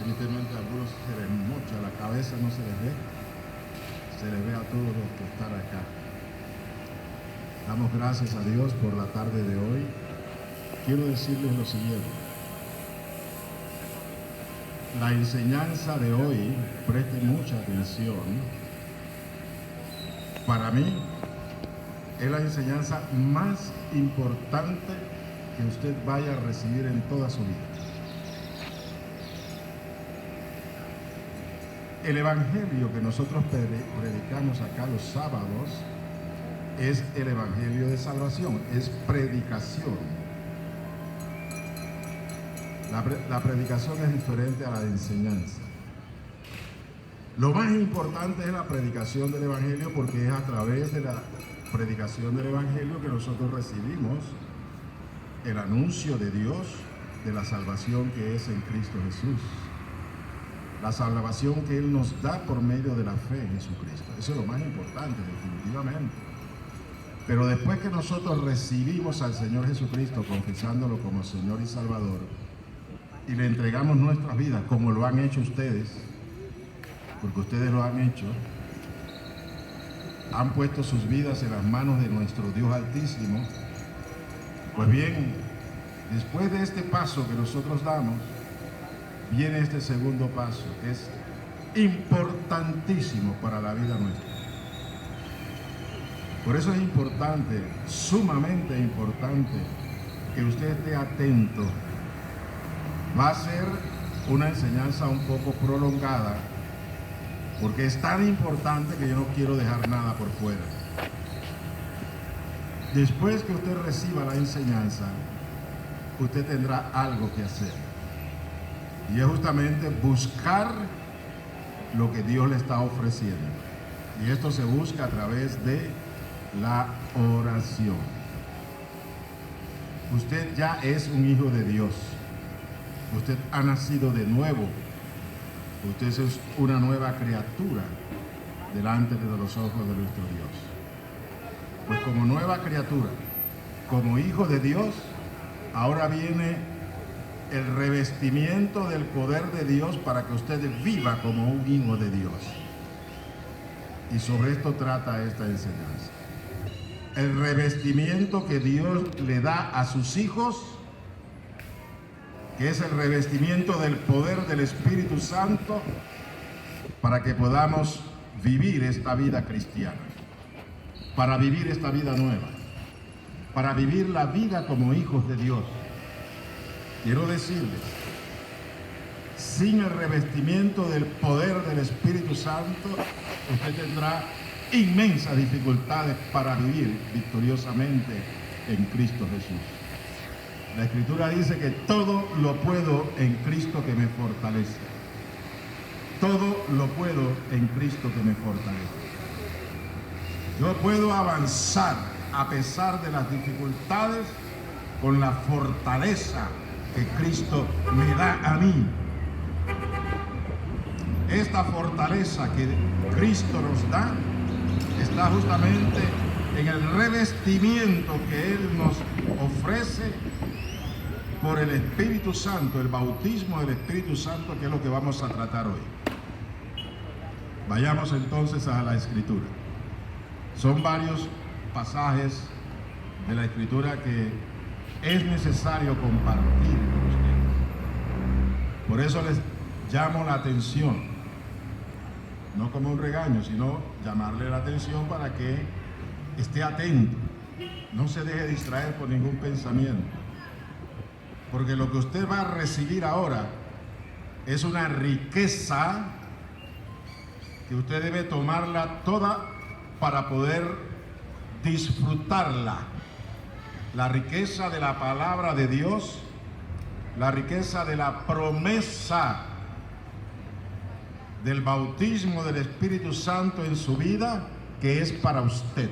Tristemente a algunos se les mocha la cabeza, no se les ve. Se les ve a todos los que están acá. Damos gracias a Dios por la tarde de hoy. Quiero decirles lo siguiente. La enseñanza de hoy, presten mucha atención, para mí es la enseñanza más importante que usted vaya a recibir en toda su vida. El evangelio que nosotros predicamos acá los sábados es el evangelio de salvación, es predicación. La predicación es diferente a la de enseñanza. Lo más importante es la predicación del evangelio, porque es a través de la predicación del evangelio que nosotros recibimos el anuncio de Dios de la salvación que es en Cristo Jesús. La salvación que Él nos da por medio de la fe en Jesucristo. Eso es lo más importante, definitivamente. Pero después que nosotros recibimos al Señor Jesucristo, confesándolo como Señor y Salvador, y le entregamos nuestras vidas, como lo han hecho ustedes, porque ustedes lo han hecho, han puesto sus vidas en las manos de nuestro Dios Altísimo. Pues bien, después de este paso que nosotros damos, viene este segundo paso, que es importantísimo para la vida nuestra. Por eso es importante, sumamente importante, que usted esté atento. Va a ser una enseñanza un poco prolongada, porque es tan importante que yo no quiero dejar nada por fuera. Después que usted reciba la enseñanza, usted tendrá algo que hacer. Y es justamente buscar lo que Dios le está ofreciendo. Y esto se busca a través de la oración. Usted ya es un hijo de Dios. Usted ha nacido de nuevo. Usted es una nueva criatura delante de los ojos de nuestro Dios. Pues como nueva criatura, como hijo de Dios, ahora viene el revestimiento del poder de Dios para que usted viva como un hijo de Dios. Y sobre esto trata esta enseñanza. El revestimiento que Dios le da a sus hijos, que es el revestimiento del poder del Espíritu Santo, para que podamos vivir esta vida cristiana, para vivir esta vida nueva, para vivir la vida como hijos de Dios. Quiero decirles, sin el revestimiento del poder del Espíritu Santo, usted tendrá inmensas dificultades para vivir victoriosamente en Cristo Jesús. La Escritura dice que todo lo puedo en Cristo que me fortalece. Todo lo puedo en Cristo que me fortalece. Yo puedo avanzar a pesar de las dificultades con la fortaleza que Cristo me da a mí. Esta fortaleza que Cristo nos da está justamente en el revestimiento que Él nos ofrece por el Espíritu Santo, el bautismo del Espíritu Santo, que es lo que vamos a tratar hoy. Vayamos entonces a la Escritura. Son varios pasajes de la Escritura que es necesario compartir con ustedes. Por eso les llamo la atención, no como un regaño, sino llamarle la atención para que esté atento, no se deje distraer por ningún pensamiento, porque lo que usted va a recibir ahora es una riqueza que usted debe tomarla toda para poder disfrutarla. La riqueza de la palabra de Dios, la riqueza de la promesa del bautismo del Espíritu Santo en su vida, que es para usted.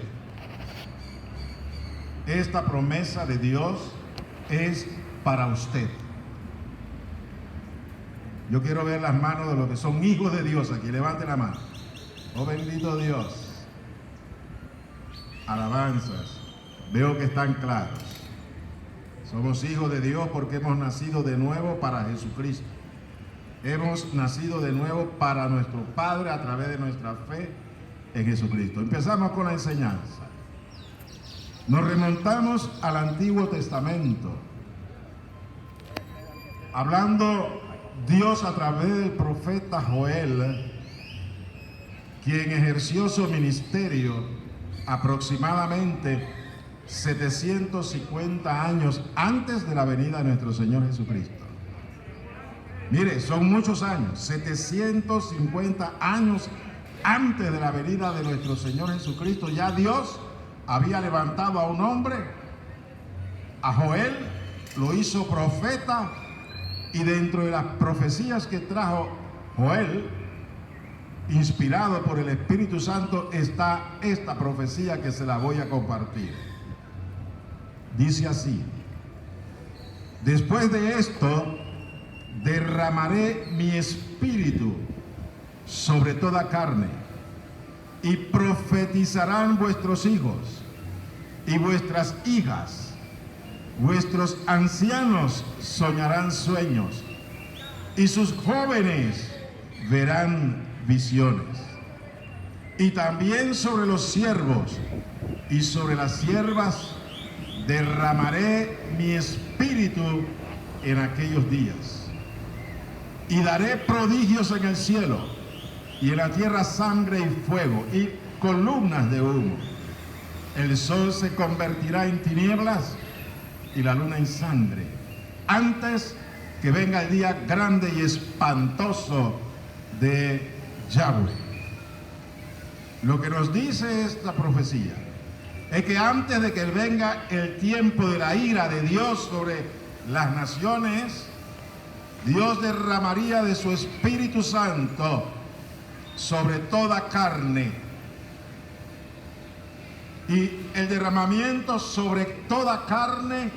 Esta promesa de Dios es para usted. Yo quiero ver las manos de los que son hijos de Dios aquí. Levante la mano. Oh, bendito Dios. Alabanzas. Veo que están claros. Somos hijos de Dios porque hemos nacido de nuevo para Jesucristo. hemos nacido de nuevo para nuestro Padre a través de nuestra fe en Jesucristo. Empezamos con la enseñanza. Nos remontamos al Antiguo Testamento, hablando Dios a través del profeta Joel, quien ejerció su ministerio aproximadamente 750 años antes de la venida de nuestro Señor Jesucristo. Mire, son muchos años, 750 años antes de la venida de nuestro Señor Jesucristo. Ya Dios había levantado a un hombre, a Joel, lo hizo profeta, y dentro de las profecías que trajo Joel, inspirado por el Espíritu Santo, está esta profecía que se la voy a compartir. Dice así: después de esto, derramaré mi espíritu sobre toda carne, y profetizarán vuestros hijos y vuestras hijas, vuestros ancianos soñarán sueños, y sus jóvenes verán visiones. Y también sobre los siervos y sobre las siervas derramaré mi espíritu en aquellos días, y daré prodigios en el cielo y en la tierra, sangre y fuego y columnas de humo. El sol se convertirá en tinieblas y la luna en sangre, antes que venga el día grande y espantoso de Yahweh. Lo que nos dice esta profecía es que antes de que venga el tiempo de la ira de Dios sobre las naciones, Dios derramaría de su Espíritu Santo sobre toda carne. Y el derramamiento sobre toda carne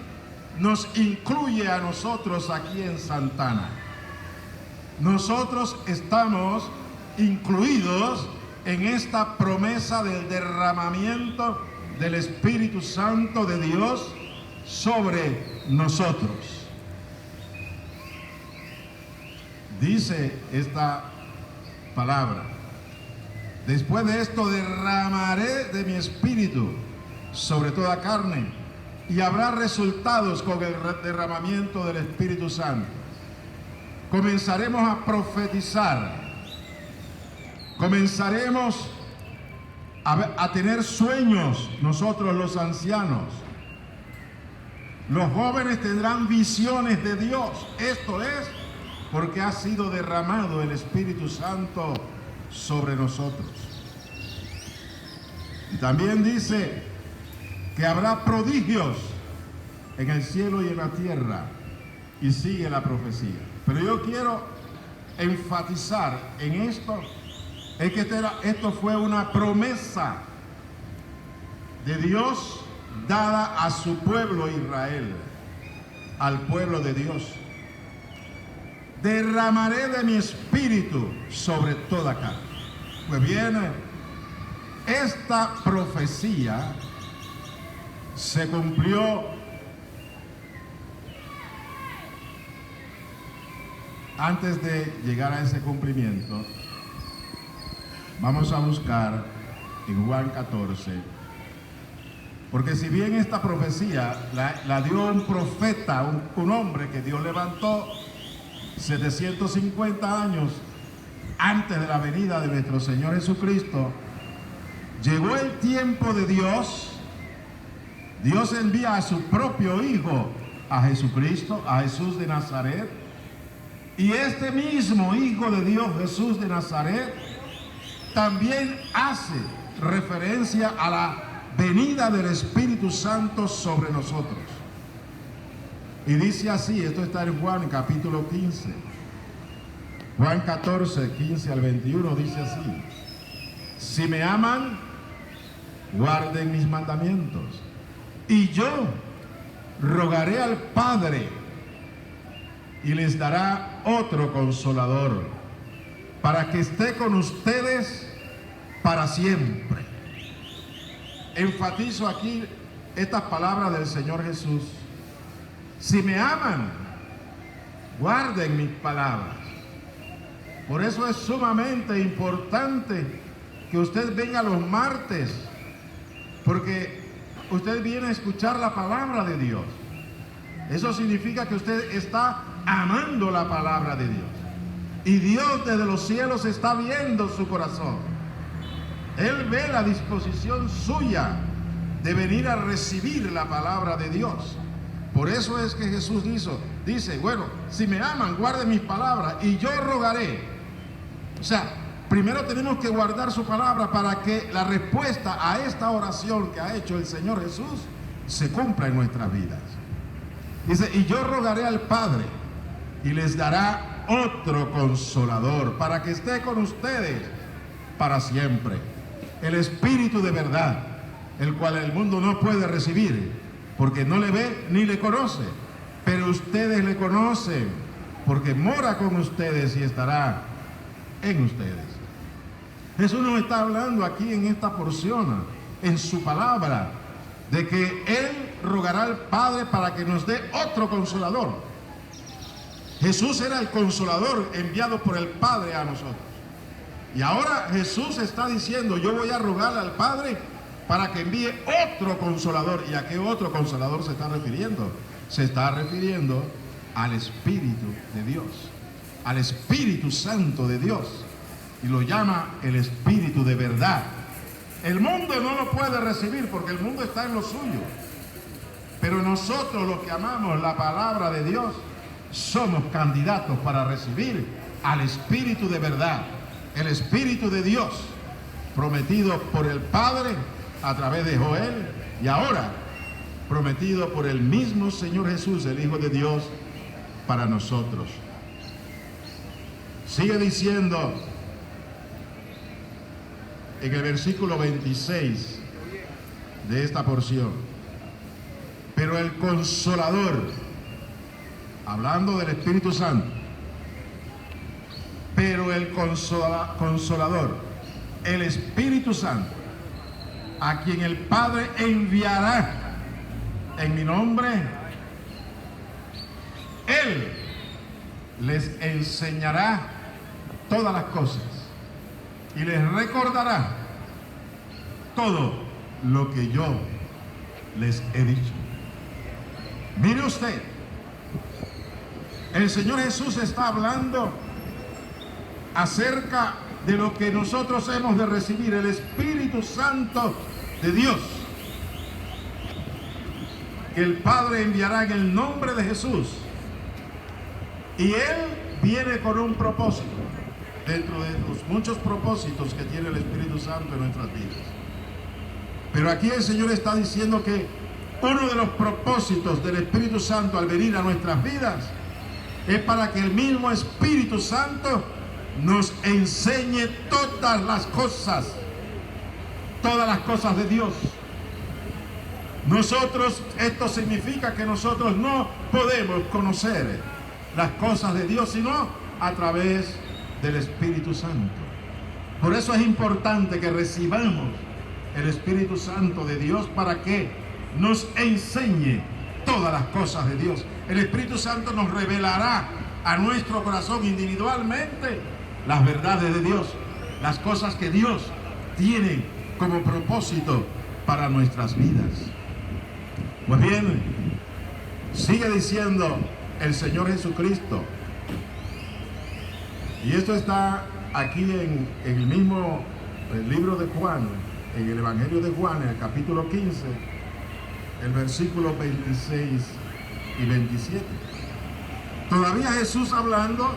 nos incluye a nosotros aquí en Santana. Nosotros estamos incluidos en esta promesa del derramamiento del Espíritu Santo de Dios sobre nosotros. Dice esta palabra: después de esto derramaré de mi espíritu sobre toda carne, y habrá resultados con el derramamiento del Espíritu Santo. Comenzaremos a profetizar, comenzaremos a tener sueños nosotros los ancianos. Los jóvenes tendrán visiones de Dios. Esto es porque ha sido derramado el Espíritu Santo sobre nosotros. Y también dice que habrá prodigios en el cielo y en la tierra, y sigue la profecía. Pero yo quiero enfatizar en esto, es que esto fue una promesa de Dios dada a su pueblo Israel, al pueblo de Dios. Derramaré de mi espíritu sobre toda carne. Pues bien, esta profecía se cumplió antes de llegar a ese cumplimiento. Vamos a buscar en Juan 14, porque si bien esta profecía la dio un profeta, un hombre que Dios levantó 750 años antes de la venida de nuestro Señor Jesucristo, llegó el tiempo de Dios. Dios envía a su propio Hijo, a Jesucristo, a Jesús de Nazaret, y este mismo Hijo de Dios, Jesús de Nazaret, también hace referencia a la venida del Espíritu Santo sobre nosotros. Y dice así, esto está en Juan capítulo 15, Juan 14, 15 al 21, dice así: si me aman, guarden mis mandamientos, y yo rogaré al Padre, y les dará otro consolador, para que esté con ustedes para siempre. Enfatizo aquí estas palabras del Señor Jesús: si me aman, guarden mis palabras. Por eso es sumamente importante que usted venga los martes, porque usted viene a escuchar la palabra de Dios. Eso significa que usted está amando la palabra de Dios. Y Dios desde los cielos está viendo su corazón. Él ve la disposición suya de venir a recibir la palabra de Dios. Por eso es que Jesús dice, bueno, si me aman, guarden mis palabras y yo rogaré. O sea, primero tenemos que guardar su palabra para que la respuesta a esta oración que ha hecho el Señor Jesús se cumpla en nuestras vidas. Dice, y yo rogaré al Padre y les dará otro consolador para que esté con ustedes para siempre. El Espíritu de verdad, el cual el mundo no puede recibir porque no le ve ni le conoce, pero ustedes le conocen porque mora con ustedes y estará en ustedes. Jesús nos está hablando aquí en esta porción, en su palabra, de que Él rogará al Padre para que nos dé otro consolador. Jesús era el consolador enviado por el Padre a nosotros. Y ahora Jesús está diciendo, yo voy a rogarle al Padre para que envíe otro consolador. ¿Y a qué otro consolador se está refiriendo? Se está refiriendo al Espíritu de Dios, al Espíritu Santo de Dios. Y lo llama el Espíritu de verdad. El mundo no lo puede recibir porque el mundo está en lo suyo. Pero nosotros, los que amamos la palabra de Dios, somos candidatos para recibir al Espíritu de verdad, el Espíritu de Dios, prometido por el Padre a través de Joel y ahora prometido por el mismo Señor Jesús, el Hijo de Dios, para nosotros. Sigue diciendo en el versículo 26 de esta porción, pero el Consolador, hablando del Espíritu Santo, pero el Consolador, el Espíritu Santo, a quien el Padre enviará en mi nombre, Él les enseñará todas las cosas y les recordará todo lo que yo les he dicho. Mire usted, el Señor Jesús está hablando acerca de lo que nosotros hemos de recibir, el Espíritu Santo de Dios, que el Padre enviará en el nombre de Jesús. Y Él viene con un propósito, dentro de los muchos propósitos que tiene el Espíritu Santo en nuestras vidas. Pero aquí el Señor está diciendo que uno de los propósitos del Espíritu Santo al venir a nuestras vidas es para que el mismo Espíritu Santo nos enseñe todas las cosas de Dios. Esto significa que nosotros no podemos conocer las cosas de Dios sino a través del Espíritu Santo. Por eso es importante que recibamos el Espíritu Santo de Dios para que nos enseñe todas las cosas de Dios. El Espíritu Santo nos revelará a nuestro corazón individualmente las verdades de Dios, las cosas que Dios tiene como propósito para nuestras vidas. Pues bien, sigue diciendo el Señor Jesucristo, y esto está aquí en el mismo libro de Juan, en el Evangelio de Juan, en el capítulo 15, el versículo 26 y 27. Todavía Jesús hablando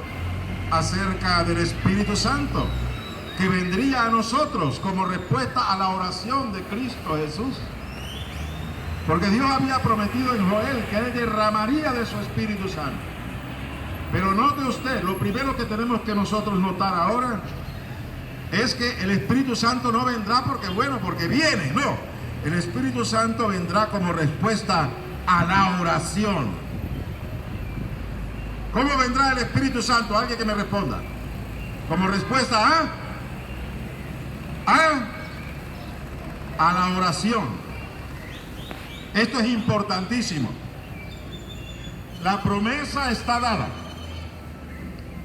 acerca del Espíritu Santo que vendría a nosotros como respuesta a la oración de Cristo Jesús. Porque Dios había prometido en Joel que Él derramaría de su Espíritu Santo. Pero note usted, lo primero que tenemos que nosotros notar ahora es que el Espíritu Santo no vendrá porque viene, no. El Espíritu Santo vendrá como respuesta a la oración. ¿Cómo vendrá el Espíritu Santo? Alguien que me responda. Como respuesta a la oración. Esto es importantísimo. La promesa está dada,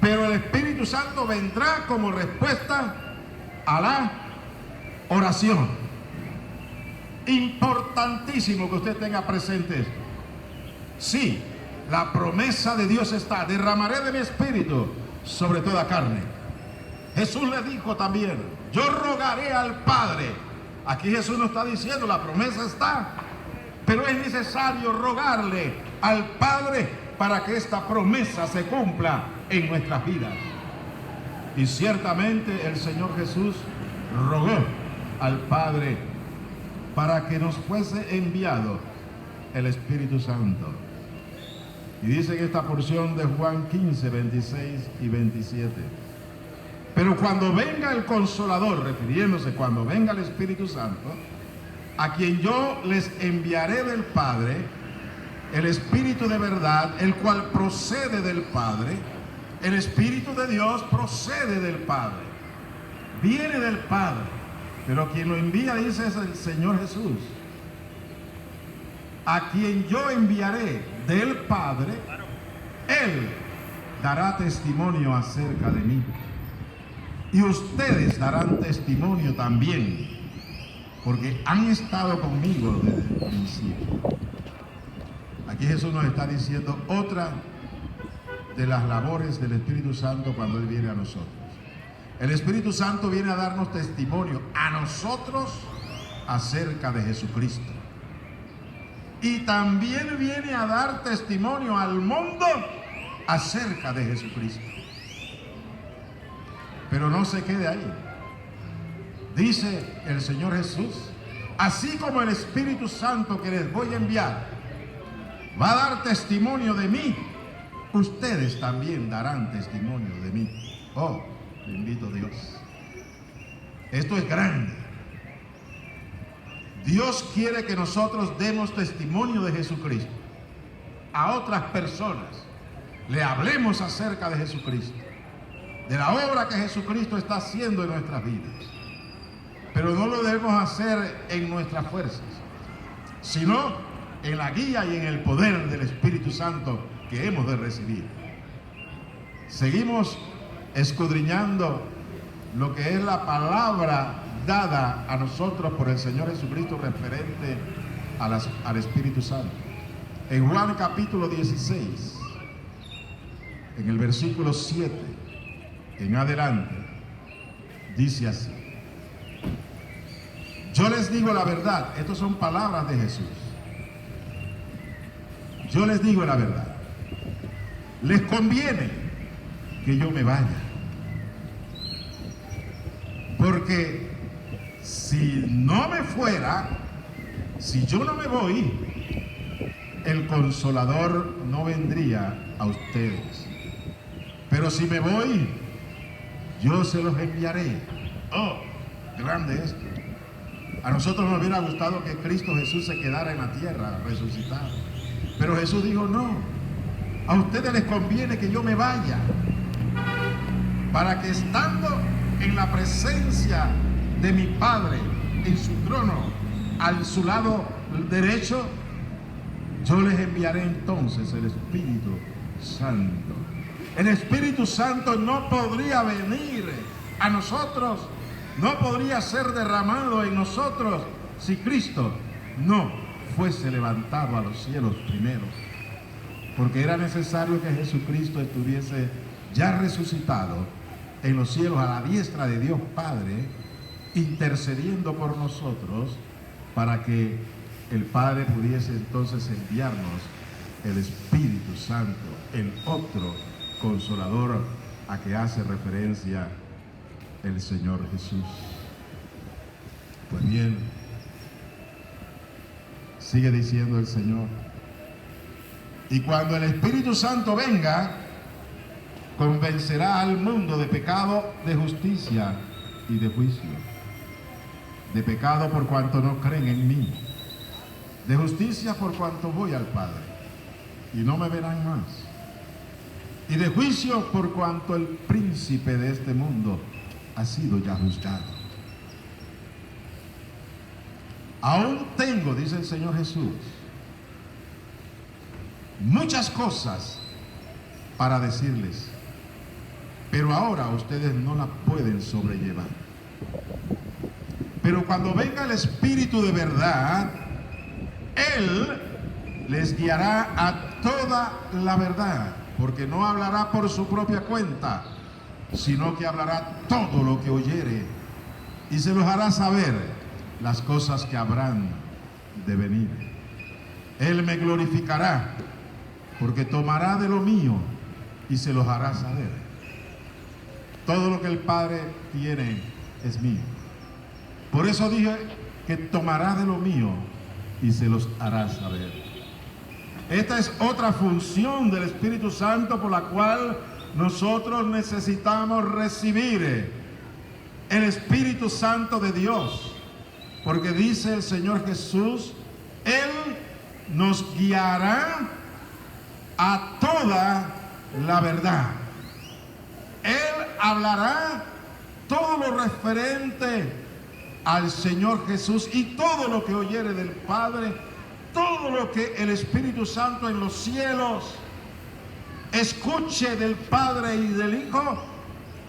pero el Espíritu Espíritu Santo vendrá como respuesta a la oración. Importantísimo que usted tenga presente esto. Sí, la promesa de Dios está: derramaré de mi espíritu sobre toda carne. Jesús le dijo también: yo rogaré al Padre. Aquí Jesús nos está diciendo, la promesa está, pero es necesario rogarle al Padre para que esta promesa se cumpla en nuestras vidas. Y ciertamente el Señor Jesús rogó al Padre para que nos fuese enviado el Espíritu Santo. Y dice en esta porción de Juan 15, 26 y 27: pero cuando venga el Consolador, refiriéndose cuando venga el Espíritu Santo, a quien yo les enviaré del Padre, el Espíritu de verdad, el cual procede del Padre, el Espíritu de Dios procede del Padre, viene del Padre, pero quien lo envía, dice, es el Señor Jesús, a quien yo enviaré del Padre. Él dará testimonio acerca de mí, y ustedes darán testimonio también, porque han estado conmigo desde el principio. Aquí Jesús nos está diciendo otra de las labores del Espíritu Santo cuando Él viene a nosotros. El Espíritu Santo viene a darnos testimonio a nosotros acerca de Jesucristo. Y también viene a dar testimonio al mundo acerca de Jesucristo. Pero no se quede ahí. Dice el Señor Jesús: así como el Espíritu Santo que les voy a enviar va a dar testimonio de mí, ustedes también darán testimonio de mí. Oh, bendito Dios. Esto es grande. Dios quiere que nosotros demos testimonio de Jesucristo a otras personas. Le hablemos acerca de Jesucristo, de la obra que Jesucristo está haciendo en nuestras vidas. Pero no lo debemos hacer en nuestras fuerzas, sino en la guía y en el poder del Espíritu Santo que hemos de recibir. Seguimos escudriñando lo que es la palabra dada a nosotros por el Señor Jesucristo referente al Espíritu Santo. En Juan capítulo 16, en el versículo 7 en adelante, dice así: yo les digo la verdad. Estas son palabras de Jesús. Yo les digo la verdad. Les conviene que yo me vaya, porque si no me fuera, si yo no me voy, el Consolador no vendría a ustedes. Pero si me voy, yo se los enviaré. Oh, grande esto. A nosotros nos hubiera gustado que Cristo Jesús se quedara en la tierra, resucitado. Pero Jesús dijo: no, a ustedes les conviene que yo me vaya, para que estando en la presencia de mi Padre, en su trono, a su lado derecho, yo les enviaré entonces el Espíritu Santo. El Espíritu Santo no podría venir a nosotros, no podría ser derramado en nosotros si Cristo no fuese levantado a los cielos primero, porque era necesario que Jesucristo estuviese ya resucitado en los cielos a la diestra de Dios Padre, intercediendo por nosotros, para que el Padre pudiese entonces enviarnos el Espíritu Santo, el otro Consolador a que hace referencia el Señor Jesús. Pues bien, sigue diciendo el Señor: y cuando el Espíritu Santo venga, convencerá al mundo de pecado, de justicia y de juicio. De pecado por cuanto no creen en mí, de justicia por cuanto voy al Padre y no me verán más, y de juicio por cuanto el príncipe de este mundo ha sido ya juzgado. Aún tengo, dice el Señor Jesús, muchas cosas para decirles, pero ahora ustedes no la pueden sobrellevar. Pero cuando venga el Espíritu de verdad, Él les guiará a toda la verdad, porque no hablará por su propia cuenta, sino que hablará todo lo que oyere, y se los hará saber las cosas que habrán de venir. Él me glorificará, porque tomará de lo mío y se los hará saber. Todo lo que el Padre tiene es mío. Por eso dije que tomará de lo mío y se los hará saber. Esta es otra función del Espíritu Santo por la cual nosotros necesitamos recibir el Espíritu Santo de Dios. Porque dice el Señor Jesús, Él nos guiará a toda la verdad. Él hablará todo lo referente al Señor Jesús y todo lo que oyere del Padre, todo lo que el Espíritu Santo en los cielos escuche del Padre y del Hijo,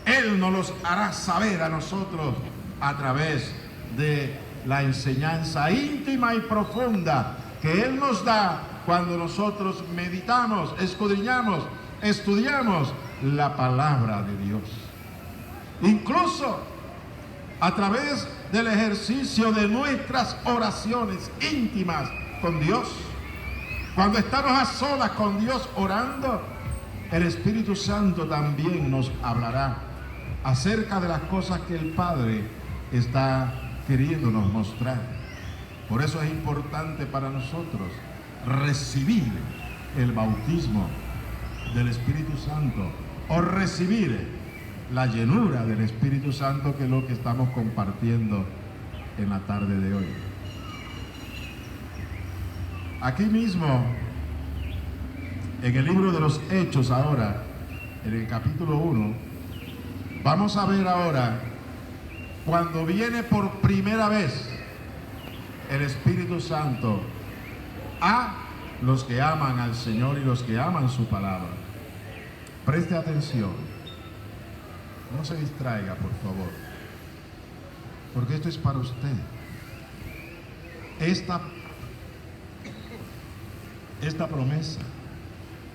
Él nos los hará saber a nosotros a través de la enseñanza íntima y profunda que Él nos da cuando nosotros meditamos, escudriñamos, estudiamos la palabra de Dios. Incluso a través del ejercicio de nuestras oraciones íntimas con Dios, cuando estamos a solas con Dios orando, el Espíritu Santo también nos hablará acerca de las cosas que el Padre está queriéndonos mostrar. Por eso es importante para nosotros recibir el bautismo del Espíritu Santo o recibir la llenura del Espíritu Santo, que es lo que estamos compartiendo en la tarde de hoy. Aquí mismo, en el libro de los Hechos ahora, en el capítulo 1, vamos a ver ahora cuando viene por primera vez el Espíritu Santo a los que aman al Señor y los que aman su palabra. Preste atención. No se distraiga, por favor, porque esto es para usted. Esta promesa,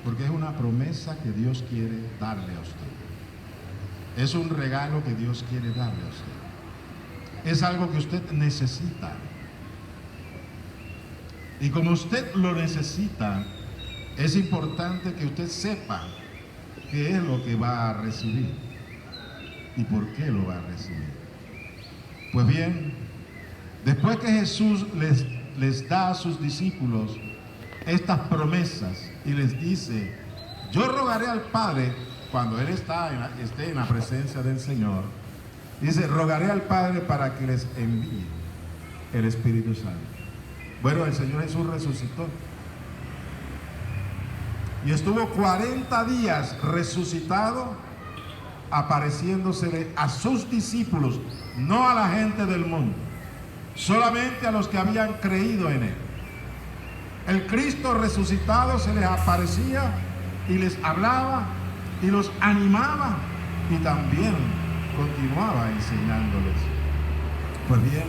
porque es una promesa que Dios quiere darle a usted. Es un regalo que Dios quiere darle a usted. Es algo que usted necesita. Y como usted lo necesita, es importante que usted sepa qué es lo que va a recibir y por qué lo va a recibir. Pues bien, después que Jesús les da a sus discípulos estas promesas y les dice, yo rogaré al Padre, cuando Él esté en la presencia del Señor, dice, rogaré al Padre para que les envíe el Espíritu Santo. Bueno, el Señor Jesús resucitó y estuvo 40 días resucitado, apareciéndosele a sus discípulos, no a la gente del mundo, solamente a los que habían creído en Él. El Cristo resucitado se les aparecía y les hablaba y los animaba y también continuaba enseñándoles. Pues bien,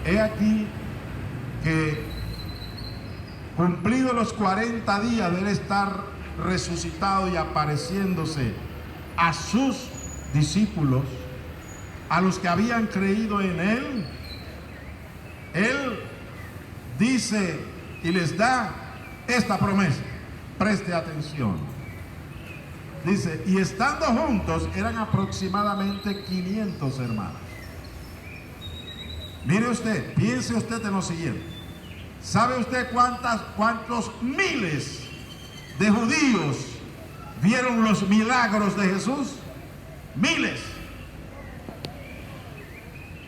he aquí que cumplidos los 40 días de Él estar resucitado y apareciéndose a sus discípulos, a los que habían creído en Él, Él dice y les da esta promesa. Preste atención. Dice, y estando juntos eran aproximadamente 500 hermanos. Mire usted, piense usted en lo siguiente. ¿Sabe usted cuántos miles de judíos vieron los milagros de Jesús? Miles.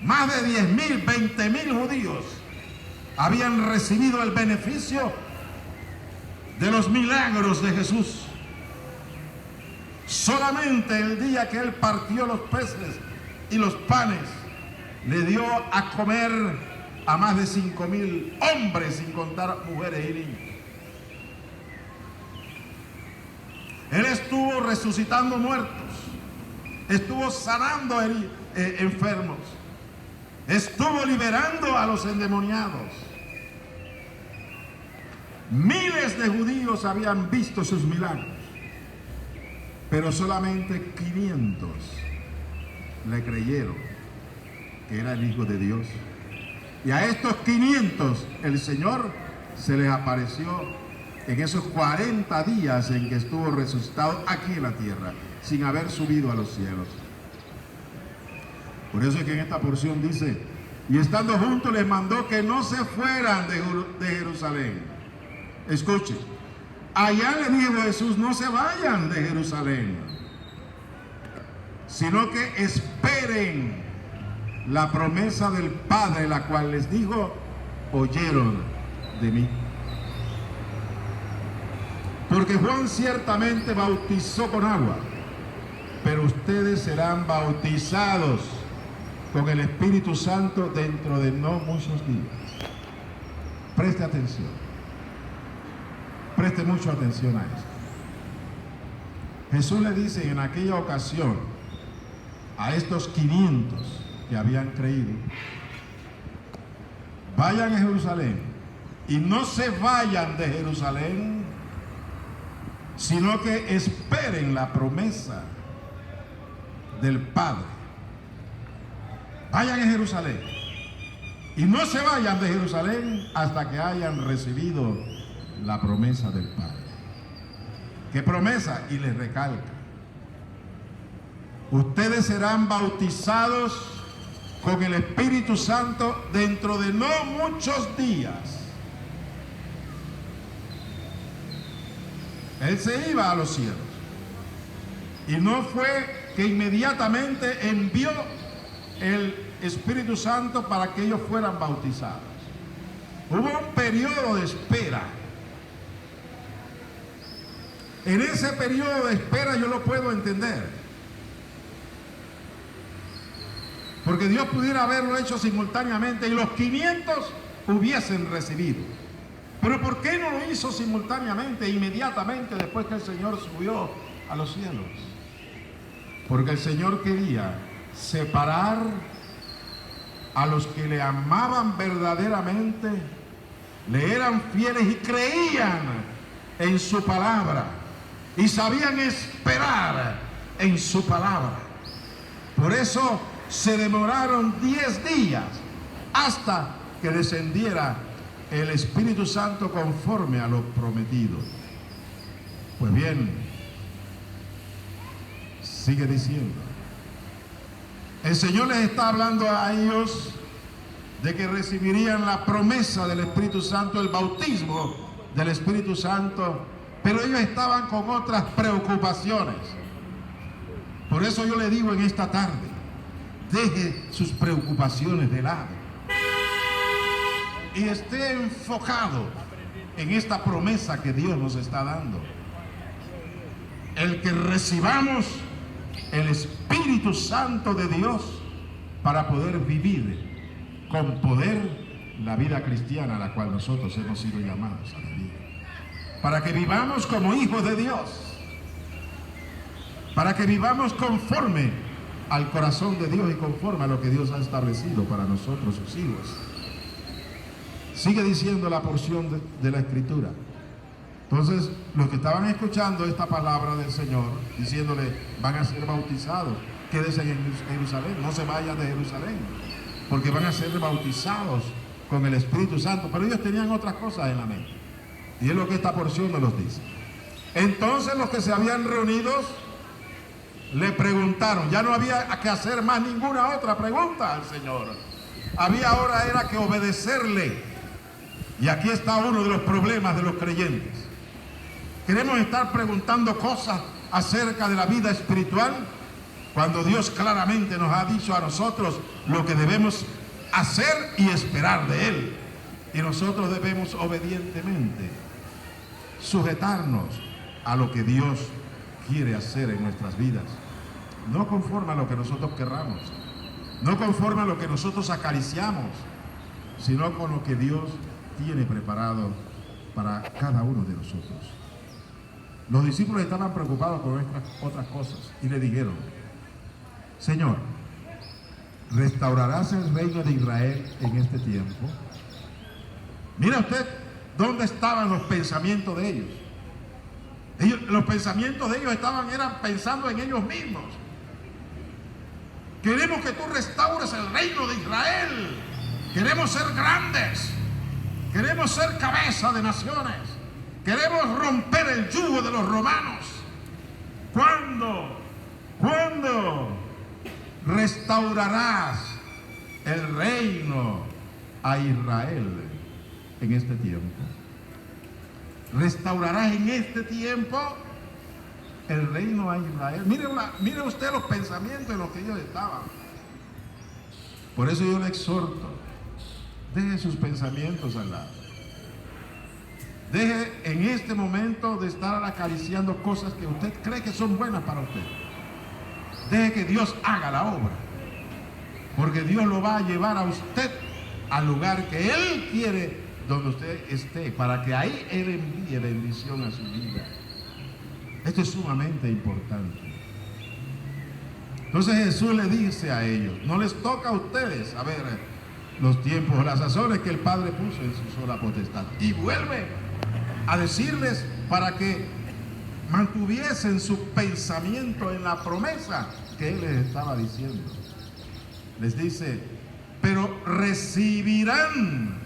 Más de 10,000, 20,000 judíos habían recibido el beneficio de los milagros de Jesús. Solamente el día que Él partió los peces y los panes, le dio a comer a más de 5,000 hombres, sin contar mujeres y niños. Él estuvo resucitando muertos, estuvo sanando enfermos, estuvo liberando a los endemoniados. Miles de judíos habían visto sus milagros, pero solamente 500 le creyeron que era el Hijo de Dios. Y a estos 500 el Señor se les apareció en esos 40 días en que estuvo resucitado aquí en la tierra, sin haber subido a los cielos. Por eso es que en esta porción dice: y estando juntos les mandó que no se fueran de Jerusalén. Escuche, allá le dijo Jesús: no se vayan de Jerusalén, sino que esperen la promesa del Padre, la cual les dijo: oyeron de mí. Porque Juan ciertamente bautizó con agua, pero ustedes serán bautizados con el Espíritu Santo dentro de no muchos días. Preste atención. Preste mucha atención a esto. Jesús le dice en aquella ocasión a estos 500 que habían creído: vayan a Jerusalén, y no se vayan de Jerusalén, sino que esperen la promesa del Padre. Vayan a Jerusalén y no se vayan de Jerusalén hasta que hayan recibido la promesa del Padre. ¿Qué promesa? Y les recalca: ustedes serán bautizados con el Espíritu Santo dentro de no muchos días. Él se iba a los cielos, y no fue que inmediatamente envió el Espíritu Santo para que ellos fueran bautizados. Hubo un periodo de espera. En ese periodo de espera yo lo puedo entender, porque Dios pudiera haberlo hecho simultáneamente y los 500 hubiesen recibido. Pero ¿por qué no lo hizo simultáneamente, inmediatamente después que el Señor subió a los cielos? Porque el Señor quería separar a los que le amaban verdaderamente, le eran fieles y creían en su palabra y sabían esperar en su palabra. Por eso se demoraron 10 días hasta que descendiera el Espíritu Santo conforme a lo prometido. Pues bien, sigue diciendo, el Señor les está hablando a ellos de que recibirían la promesa del Espíritu Santo, el bautismo del Espíritu Santo, pero ellos estaban con otras preocupaciones. Por eso yo le digo en esta tarde: deje sus preocupaciones de lado y esté enfocado en esta promesa que Dios nos está dando. El que recibamos el Espíritu Santo de Dios para poder vivir con poder la vida cristiana a la cual nosotros hemos sido llamados a vivir. Para que vivamos como hijos de Dios, para que vivamos conforme al corazón de Dios y conforme a lo que Dios ha establecido para nosotros, sus hijos. Sigue diciendo la porción de la Escritura. Entonces, los que estaban escuchando esta palabra del Señor, diciéndole: van a ser bautizados, quédense en Jerusalén, no se vayan de Jerusalén, porque van a ser bautizados con el Espíritu Santo. Pero ellos tenían otras cosas en la mente, y es lo que esta porción nos dice. Entonces los que se habían reunido le preguntaron. Ya no había que hacer más ninguna otra pregunta al Señor. Había ahora era que obedecerle. Y aquí está uno de los problemas de los creyentes. Queremos estar preguntando cosas acerca de la vida espiritual, cuando Dios claramente nos ha dicho a nosotros lo que debemos hacer y esperar de Él. Y nosotros debemos obedientemente sujetarnos a lo que Dios quiere hacer en nuestras vidas, no conforme a lo que nosotros querramos, no conforme a lo que nosotros acariciamos, sino con lo que Dios tiene preparado para cada uno de nosotros. Los discípulos estaban preocupados con otras cosas y le dijeron: Señor, ¿restaurarás el reino de Israel en este tiempo? Mira usted dónde estaban los pensamientos de ellos. Los pensamientos de ellos eran pensando en ellos mismos. Queremos que tú restaures el reino de Israel. Queremos ser grandes. Queremos ser cabeza de naciones. Queremos romper el yugo de los romanos. ¿Cuándo restaurarás el reino a Israel en este tiempo? ¿Restaurarás en este tiempo el reino a Israel? Mire usted los pensamientos en los que ellos estaban. Por eso yo le exhorto: deje sus pensamientos al lado. Deje en este momento de estar acariciando cosas que usted cree que son buenas para usted. Deje que Dios haga la obra, porque Dios lo va a llevar a usted al lugar que Él quiere, donde usted esté, para que ahí Él envíe bendición a su vida. Esto es sumamente importante. Entonces Jesús le dice a ellos: no les toca a ustedes saber los tiempos, las sazones que el Padre puso en su sola potestad. Y vuelve a decirles para que mantuviesen su pensamiento en la promesa que Él les estaba diciendo. Les dice: pero recibirán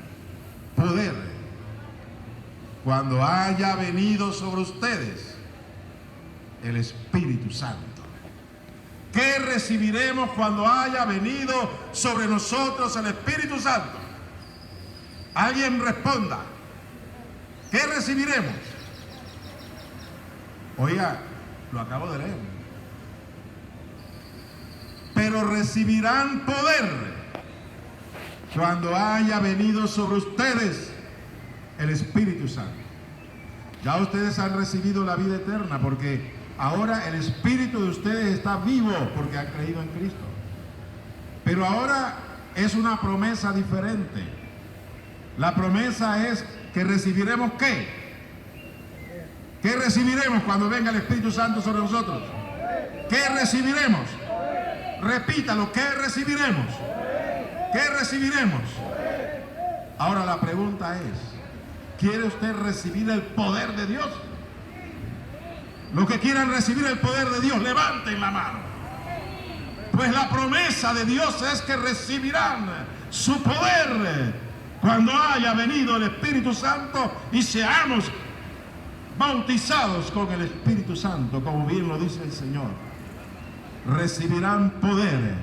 poder cuando haya venido sobre ustedes el Espíritu Santo. ¿Qué recibiremos cuando haya venido sobre nosotros el Espíritu Santo? Alguien responda. ¿Qué recibiremos? Oiga, lo acabo de leer. Pero recibirán poder cuando haya venido sobre ustedes el Espíritu Santo. Ya ustedes han recibido la vida eterna, porque ahora el Espíritu de ustedes está vivo porque han creído en Cristo. Pero ahora es una promesa diferente. La promesa es que recibiremos ¿qué? ¿Qué recibiremos cuando venga el Espíritu Santo sobre nosotros? ¿Qué recibiremos? Repítalo, ¿qué recibiremos? ¿Qué recibiremos? Ahora la pregunta es: ¿quiere usted recibir el poder de Dios? Los que quieran recibir el poder de Dios, levanten la mano. Pues la promesa de Dios es que recibirán su poder cuando haya venido el Espíritu Santo y seamos bautizados con el Espíritu Santo, como bien lo dice el Señor. Recibirán poder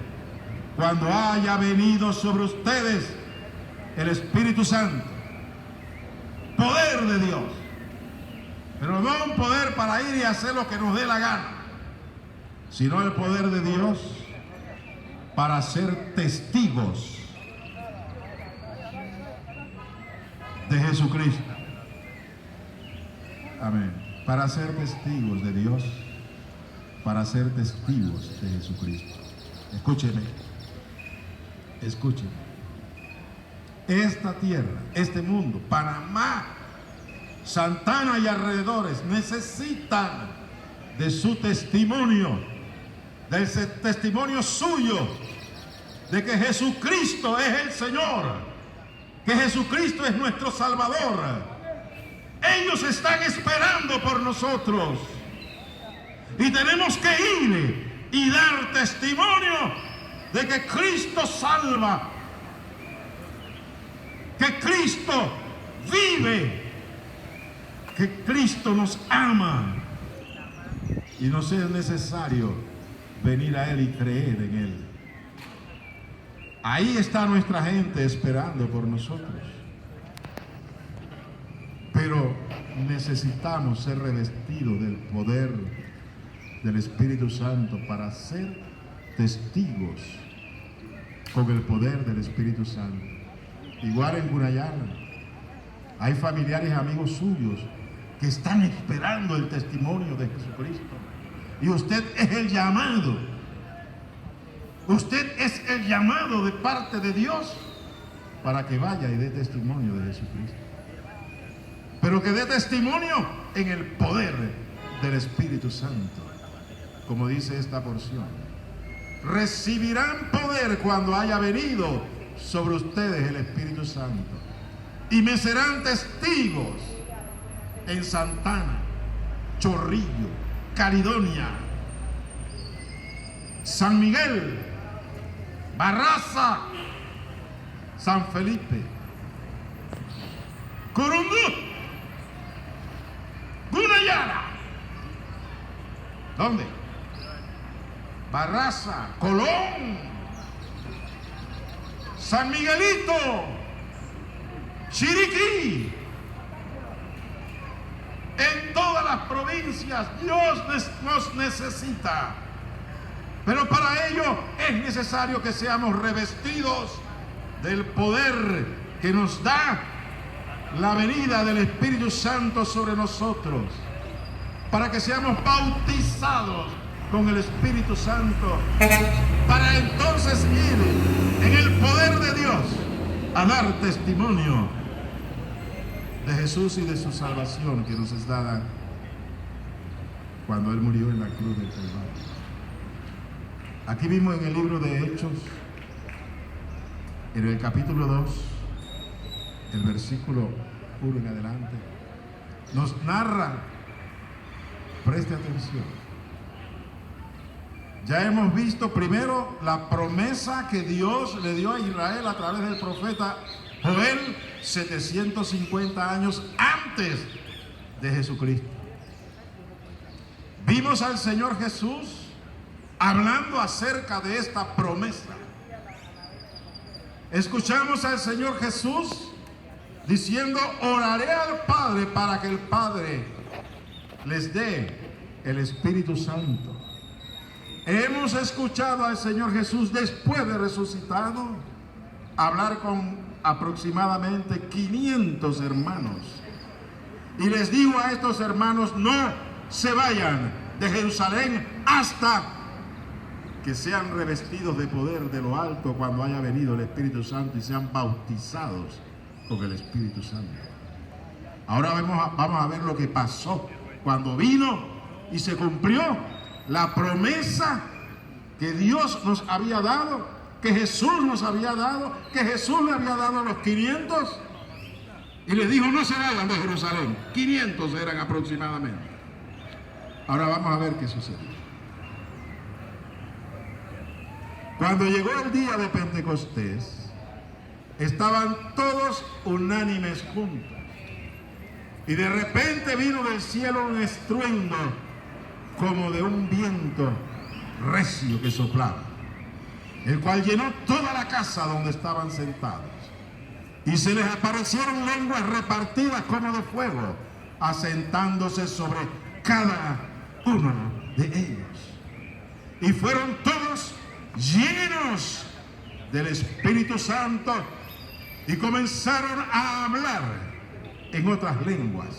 cuando haya venido sobre ustedes el Espíritu Santo. Poder de Dios. Pero no un poder para ir y hacer lo que nos dé la gana, sino el poder de Dios para ser testigos de Jesucristo. Amén. Para ser testigos de Dios, para ser testigos de Jesucristo. Escúcheme, escúcheme. Esta tierra, este mundo, Panamá, Santana y alrededores necesitan de su testimonio, del testimonio suyo, de que Jesucristo es el Señor, que Jesucristo es nuestro Salvador. Ellos están esperando por nosotros y tenemos que ir y dar testimonio de que Cristo salva, que Cristo vive, que Cristo nos ama y nos es necesario venir a Él y creer en Él. Ahí está nuestra gente esperando por nosotros. Pero necesitamos ser revestidos del poder del Espíritu Santo para ser testigos con el poder del Espíritu Santo. Igual en Gunayala hay familiares y amigos suyos que están esperando el testimonio de Jesucristo. Y usted es el llamado. Usted es el llamado de parte de Dios para que vaya y dé testimonio de Jesucristo. Pero que dé testimonio en el poder del Espíritu Santo, como dice esta porción. Recibirán poder cuando haya venido sobre ustedes el Espíritu Santo, y me serán testigos en Santana, Chorrillo, Caledonia, San Miguel, Barraza, San Felipe, Corondú, Gunayala. ¿Dónde? Barraza, Colón, San Miguelito, Chiriquí. En todas las provincias Dios nos necesita. Pero para ello es necesario que seamos revestidos del poder que nos da la venida del Espíritu Santo sobre nosotros, para que seamos bautizados con el Espíritu Santo, para entonces ir en el poder de Dios a dar testimonio de Jesús y de su salvación que nos es dada cuando Él murió en la cruz del Calvario. Aquí mismo en el libro de Hechos, en el capítulo 2, el versículo 1 en adelante, nos narra, preste atención, ya hemos visto primero la promesa que Dios le dio a Israel a través del profeta Joel 750 años antes de Jesucristo. Vimos al Señor Jesús hablando acerca de esta promesa. Escuchamos al Señor Jesús diciendo: oraré al Padre para que el Padre les dé el Espíritu Santo. Hemos escuchado al Señor Jesús, después de resucitado, hablar con aproximadamente 500 hermanos. Y les dijo a estos hermanos: no se vayan de Jerusalén hasta que sean revestidos de poder de lo alto cuando haya venido el Espíritu Santo y sean bautizados con el Espíritu Santo. Ahora vamos a ver lo que pasó cuando vino y se cumplió la promesa que Dios nos había dado, que Jesús nos había dado, que Jesús le había dado a los 500, y les dijo: no se vayan de Jerusalén. 500 eran aproximadamente. Ahora vamos a ver qué sucedió. Cuando llegó el día de Pentecostés, estaban todos unánimes juntos, y de repente vino del cielo un estruendo como de un viento recio que soplaba, el cual llenó toda la casa donde estaban sentados, y se les aparecieron lenguas repartidas como de fuego, asentándose sobre cada uno de ellos, y fueron todos llenos del Espíritu Santo y comenzaron a hablar en otras lenguas,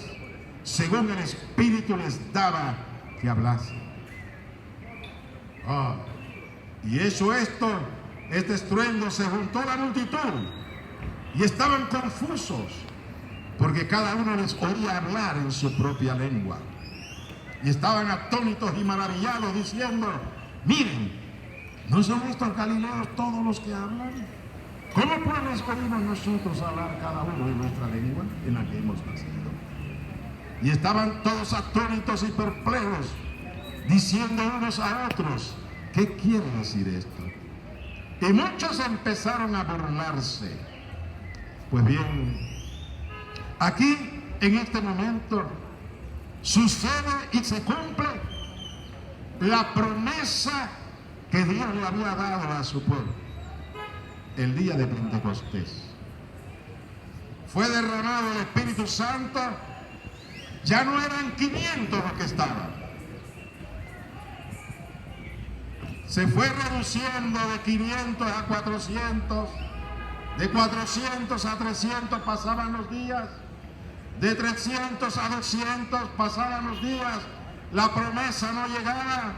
según el Espíritu les daba que hablasen. Y hecho esto, este estruendo, se juntó la multitud y estaban confusos, porque cada uno les oía hablar en su propia lengua, y estaban atónitos y maravillados, diciendo: miren, ¿no son estos galileos todos los que hablan? ¿Cómo pues oímos nosotros hablar cada uno en nuestra lengua en la que hemos nacido? Y estaban todos atónitos y perplejos, diciendo unos a otros: ¿qué quiere decir esto? Y muchos empezaron a burlarse. Pues bien, aquí en este momento sucede y se cumple la promesa que Dios le había dado a su pueblo. El día de Pentecostés fue derramado el Espíritu Santo. Ya no eran 500 los que estaban, se fue reduciendo de 500 a 400, de 400 a 300 pasaban los días, de 300 a 200 pasaban los días. La promesa no llegaba.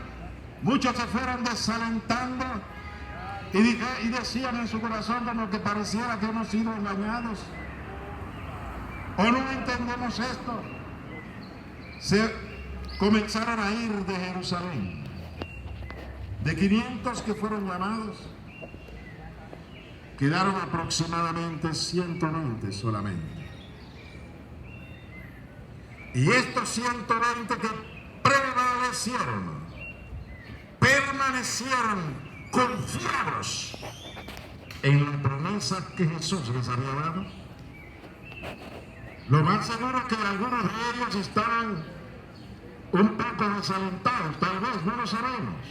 Muchos se fueron desalentando y decían en su corazón, como que pareciera que hemos sido engañados, o no entendemos esto. Se comenzaron a ir de Jerusalén. De 500 que fueron llamados, quedaron aproximadamente 120 solamente. Y estos 120 que prevalecieron, permanecieron confiados en la promesa que Jesús les había dado. Lo más seguro es que algunos de ellos estaban un poco desalentados, tal vez, no lo sabemos,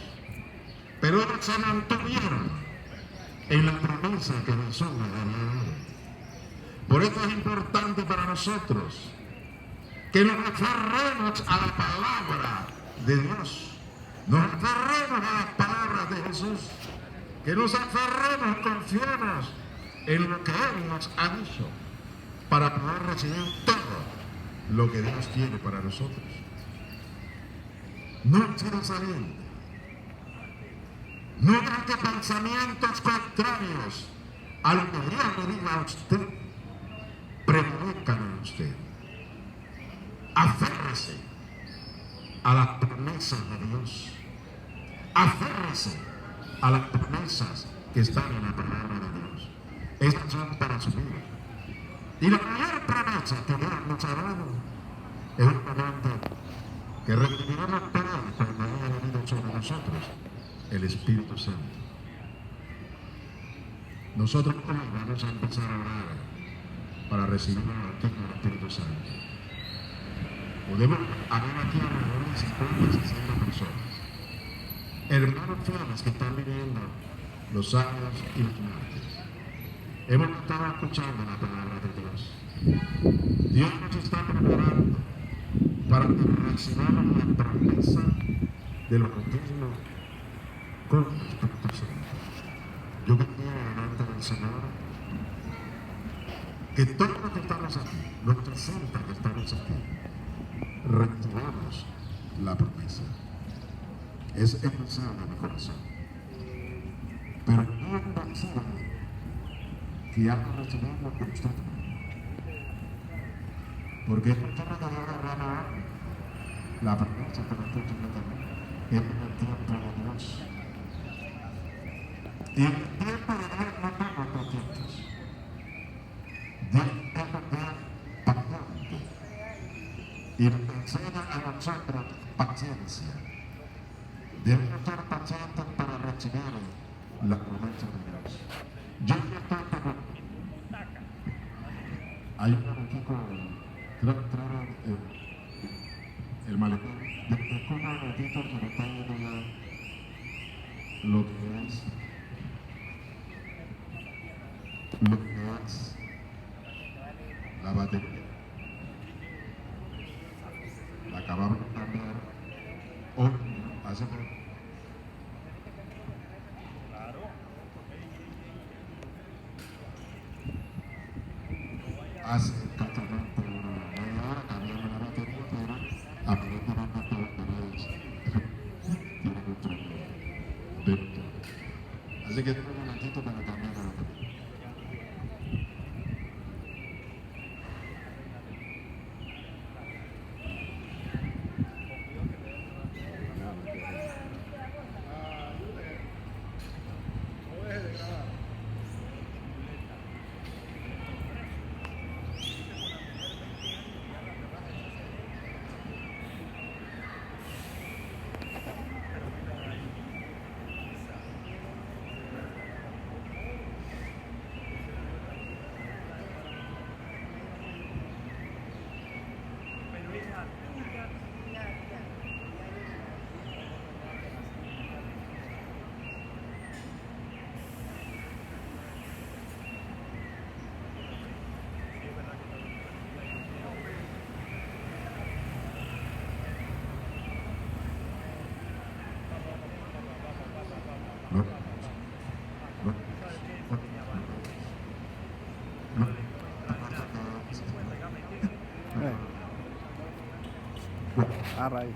pero ellos se mantuvieron en la promesa que Jesús les había dado. Por eso es importante para nosotros que nos aferremos a la palabra de Dios, nos aferremos a las palabras de Jesús, que nos aferremos, confiemos en lo que Él nos ha dicho, para poder recibir todo lo que Dios tiene para nosotros. No quiero salir. No deje que pensamientos contrarios a lo que Dios le diga a usted prevalezcan en usted. Aférrese a las promesas de Dios. Aférrese a las promesas que están en la palabra de Dios. Estas son para su vida. Y la mayor promesa que Dios nos ha dado es un momento que recibiremos por Él cuando haya venido sobre nosotros el Espíritu Santo.Nosotros hoy vamos a empezar a orar para recibir el bautismo del Espíritu Santo. Podemos haber aquí alrededor de 50, 60 personas. Hermanos fieles que están viviendo los sábados y los martes. Hemos estado escuchando la palabra de Dios. Dios nos está preparando para que recibamos la promesa del bautismo con el Espíritu Santo. Yo quería delante del Señor que todos los que estamos aquí, los 60 que estamos aquí, recibamos la promesa. Es el deseo de mi corazón. Pero bien vencido que haga recibirlo con usted. Porque es un tema que Dios derrama la promesa que nosotros también en el tiempo de Dios. Y en el tiempo de Dios no tengo proyectos. Dios es un Dios paciente y nos enseña a nosotros paciencia. Debemos ser pacientes para recibir la promesa de Dios. Yo estoy como hay un momentico, creo que trae el malecón. Después un momentito que me está viendo ya lo que es la batería. La acabamos de cambiar hoy, hace poco. Hace exactamente media hora cambiamos la batería, pero aparentemente todos los baterías tienen un problema. Así que tengo un momentito para cambiar la batería. Agarra ahí.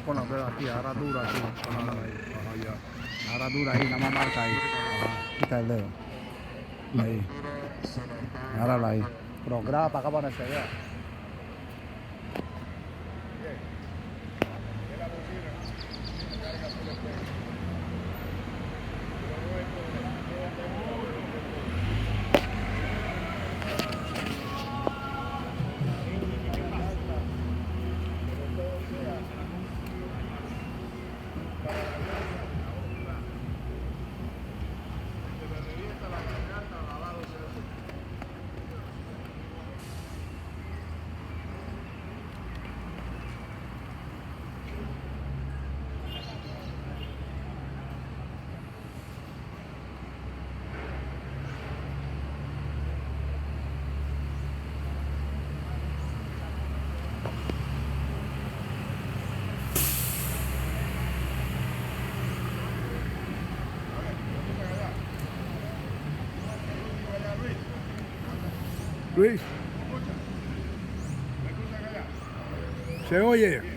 Ponlo aquí, agarra duro aquí. Agarra duro ahí, nada más marca ahí. Quita el dedo. Ahí. Agárrala ahí. Pero graba para acá para que se vea. Luis, ¿Me escuchan allá? se oye. Excelente.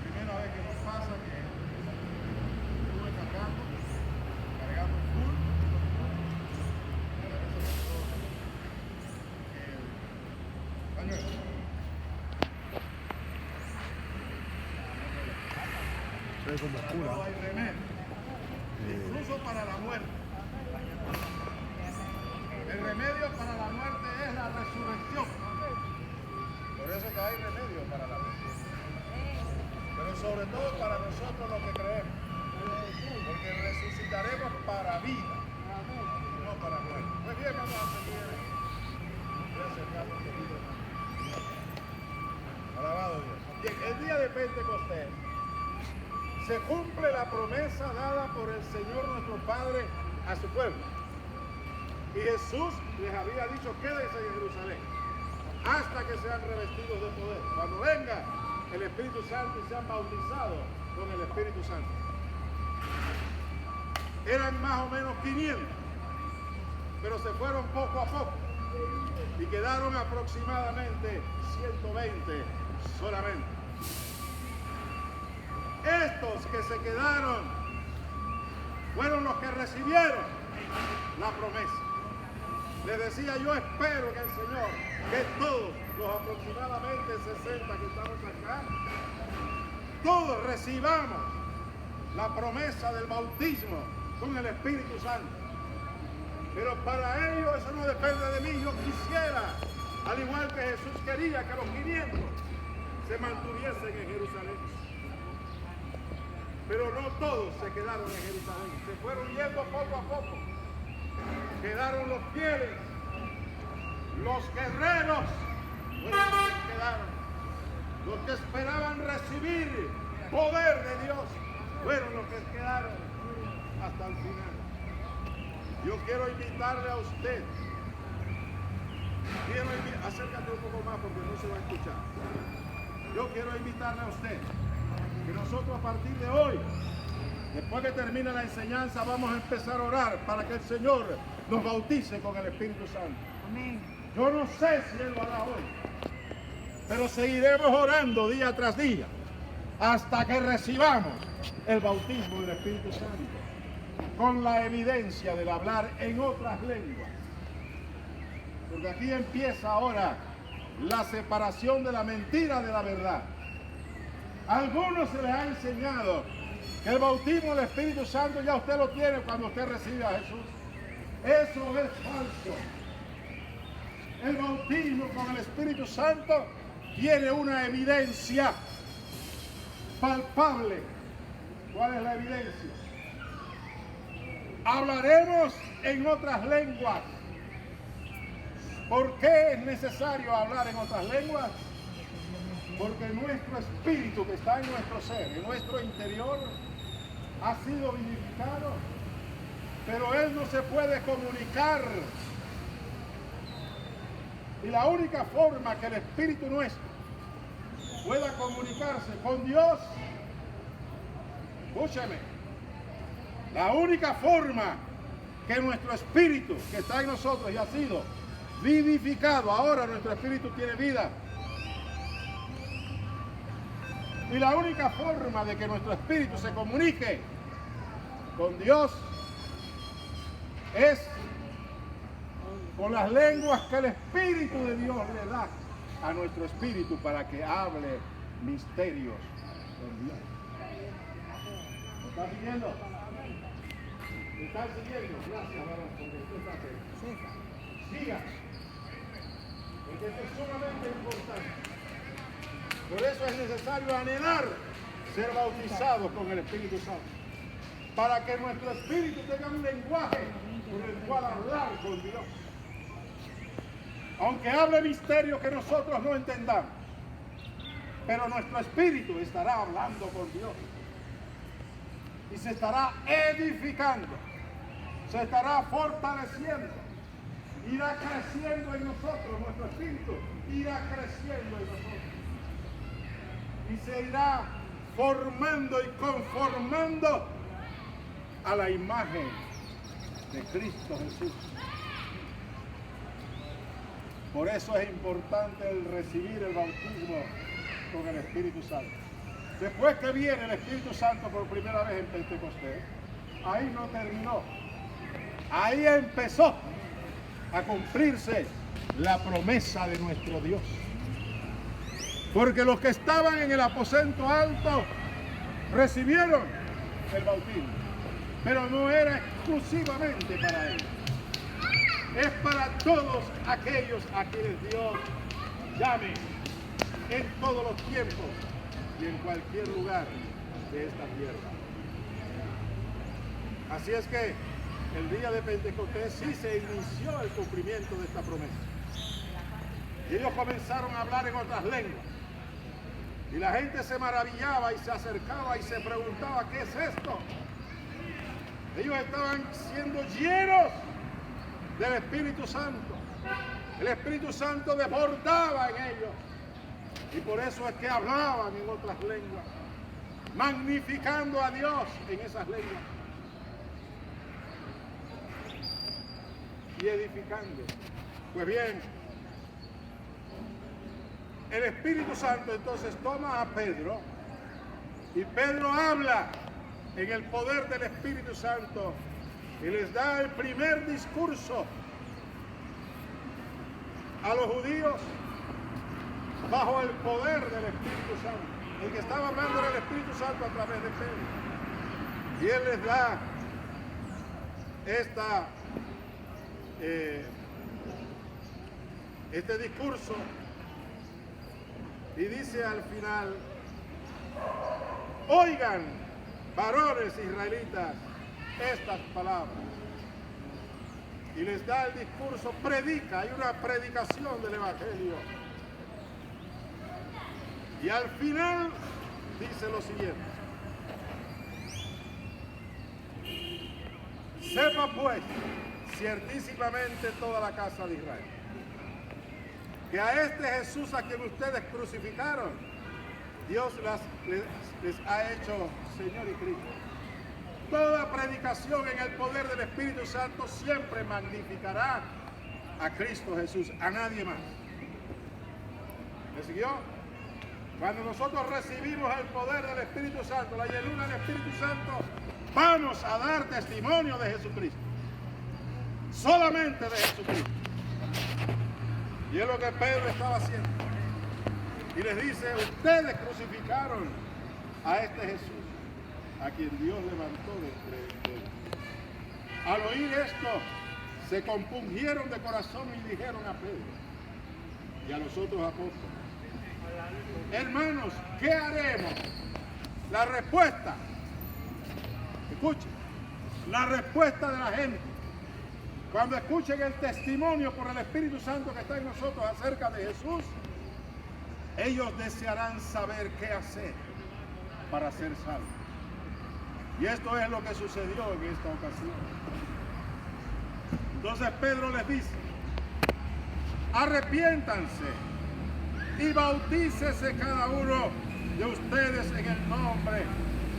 Primera vez que nos pasa que estuve cargando full. Pañuelo. Se ve como oscura. No hay remedio, incluso para la muerte. El remedio para la muerte es la resurrección. Por eso que hay remedio para la muerte. Pero sobre todo para nosotros los que creemos. Porque resucitaremos para vida, no para muerte. Pues bien, vamos a seguir. Voy a acercarme un poquito más. Alabado Dios. Bien, el día de Pentecostés se cumple la promesa dada por el Señor nuestro Padre a su pueblo. Y Jesús les había dicho, quédense en Jerusalén hasta que sean revestidos de poder. Cuando venga el Espíritu Santo y sean bautizados con el Espíritu Santo. Eran más o menos 500, pero se fueron poco a poco y quedaron aproximadamente 120 solamente. Estos que se quedaron fueron los que recibieron la promesa. Les decía, yo espero en el Señor que todos los aproximadamente 60 que estamos acá, todos recibamos la promesa del bautismo con el Espíritu Santo. Pero para ello eso no depende de mí. Yo quisiera, al igual que Jesús quería, que los 500 se mantuviesen en Jerusalén. Pero no todos se quedaron en Jerusalén, se fueron yendo poco a poco. Quedaron los fieles, los guerreros, fueron los que quedaron. Los que esperaban recibir poder de Dios, fueron los que quedaron hasta el final. Yo quiero invitarle a usted, acércate un poco más porque no se va a escuchar. Yo quiero invitarle a usted que nosotros a partir de hoy, después que termine la enseñanza, vamos a empezar a orar para que el Señor nos bautice con el Espíritu Santo. Amén. Yo no sé si Él lo hará hoy, pero seguiremos orando día tras día hasta que recibamos el bautismo del Espíritu Santo con la evidencia del hablar en otras lenguas. Porque aquí empieza ahora la separación de la mentira de la verdad. A algunos se les ha enseñado que el bautismo del Espíritu Santo ya usted lo tiene cuando usted recibe a Jesús. Eso es falso. El bautismo con el Espíritu Santo tiene una evidencia palpable. ¿Cuál es la evidencia? Hablaremos en otras lenguas. ¿Por qué es necesario hablar en otras lenguas? Porque nuestro espíritu que está en nuestro ser, en nuestro interior, ha sido vivificado, pero él no se puede comunicar. Y la única forma que el espíritu nuestro pueda comunicarse con Dios, escúcheme, la única forma que nuestro espíritu que está en nosotros y ha sido vivificado, ahora nuestro espíritu tiene vida. Y la única forma de que nuestro espíritu se comunique con Dios es con las lenguas que el Espíritu de Dios le da a nuestro espíritu para que hable misterios con Dios. ¿Me están siguiendo? ¿Me están siguiendo? Gracias, varón, porque usted está atento. Siga, porque esto es sumamente importante. Por eso es necesario anhelar ser bautizados con el Espíritu Santo, para que nuestro espíritu tenga un lenguaje con el cual hablar con Dios. Aunque hable misterios que nosotros no entendamos, pero nuestro espíritu estará hablando con Dios y se estará edificando, se estará fortaleciendo, irá creciendo en nosotros, nuestro espíritu irá creciendo en nosotros. Y se irá formando y conformando a la imagen de Cristo Jesús. Por eso es importante el recibir el bautismo con el Espíritu Santo. Después que viene el Espíritu Santo por primera vez en Pentecostés, ahí no terminó. Ahí empezó a cumplirse la promesa de nuestro Dios. Porque los que estaban en el aposento alto recibieron el bautismo, pero no era exclusivamente para ellos. Es para todos aquellos a quienes Dios llame en todos los tiempos y en cualquier lugar de esta tierra. Así es que el día de Pentecostés sí se inició el cumplimiento de esta promesa. Y ellos comenzaron a hablar en otras lenguas. Y la gente se maravillaba y se acercaba y se preguntaba, ¿qué es esto? Ellos estaban siendo llenos del Espíritu Santo. El Espíritu Santo desbordaba en ellos. Y por eso es que hablaban en otras lenguas, magnificando a Dios en esas lenguas. Y edificando. Pues bien, el Espíritu Santo entonces toma a Pedro y Pedro habla en el poder del Espíritu Santo y les da el primer discurso a los judíos bajo el poder del Espíritu Santo. El que estaba hablando era el Espíritu Santo a través de Pedro. Y él les da este discurso y dice al final: oigan, varones israelitas, estas palabras. Y les da el discurso, predica, hay una predicación del Evangelio. Y al final dice lo siguiente: sepa pues ciertísimamente toda la casa de Israel que a este Jesús a quien ustedes crucificaron, Dios les ha hecho Señor y Cristo. Toda predicación en el poder del Espíritu Santo siempre magnificará a Cristo Jesús, a nadie más. ¿Me siguió? Cuando nosotros recibimos el poder del Espíritu Santo, la llenura del Espíritu Santo, vamos a dar testimonio de Jesucristo. Solamente de Jesucristo. Y es lo que Pedro estaba haciendo. Y les dice: ustedes crucificaron a este Jesús, a quien Dios levantó de entre ellos. Al oír esto, se compungieron de corazón y dijeron a Pedro y a los otros apóstoles: hermanos, ¿qué haremos? La respuesta, escuchen, la respuesta de la gente cuando escuchen el testimonio por el Espíritu Santo que está en nosotros acerca de Jesús, ellos desearán saber qué hacer para ser salvos. Y esto es lo que sucedió en esta ocasión. Entonces Pedro les dice: arrepiéntanse y bautícese cada uno de ustedes en el nombre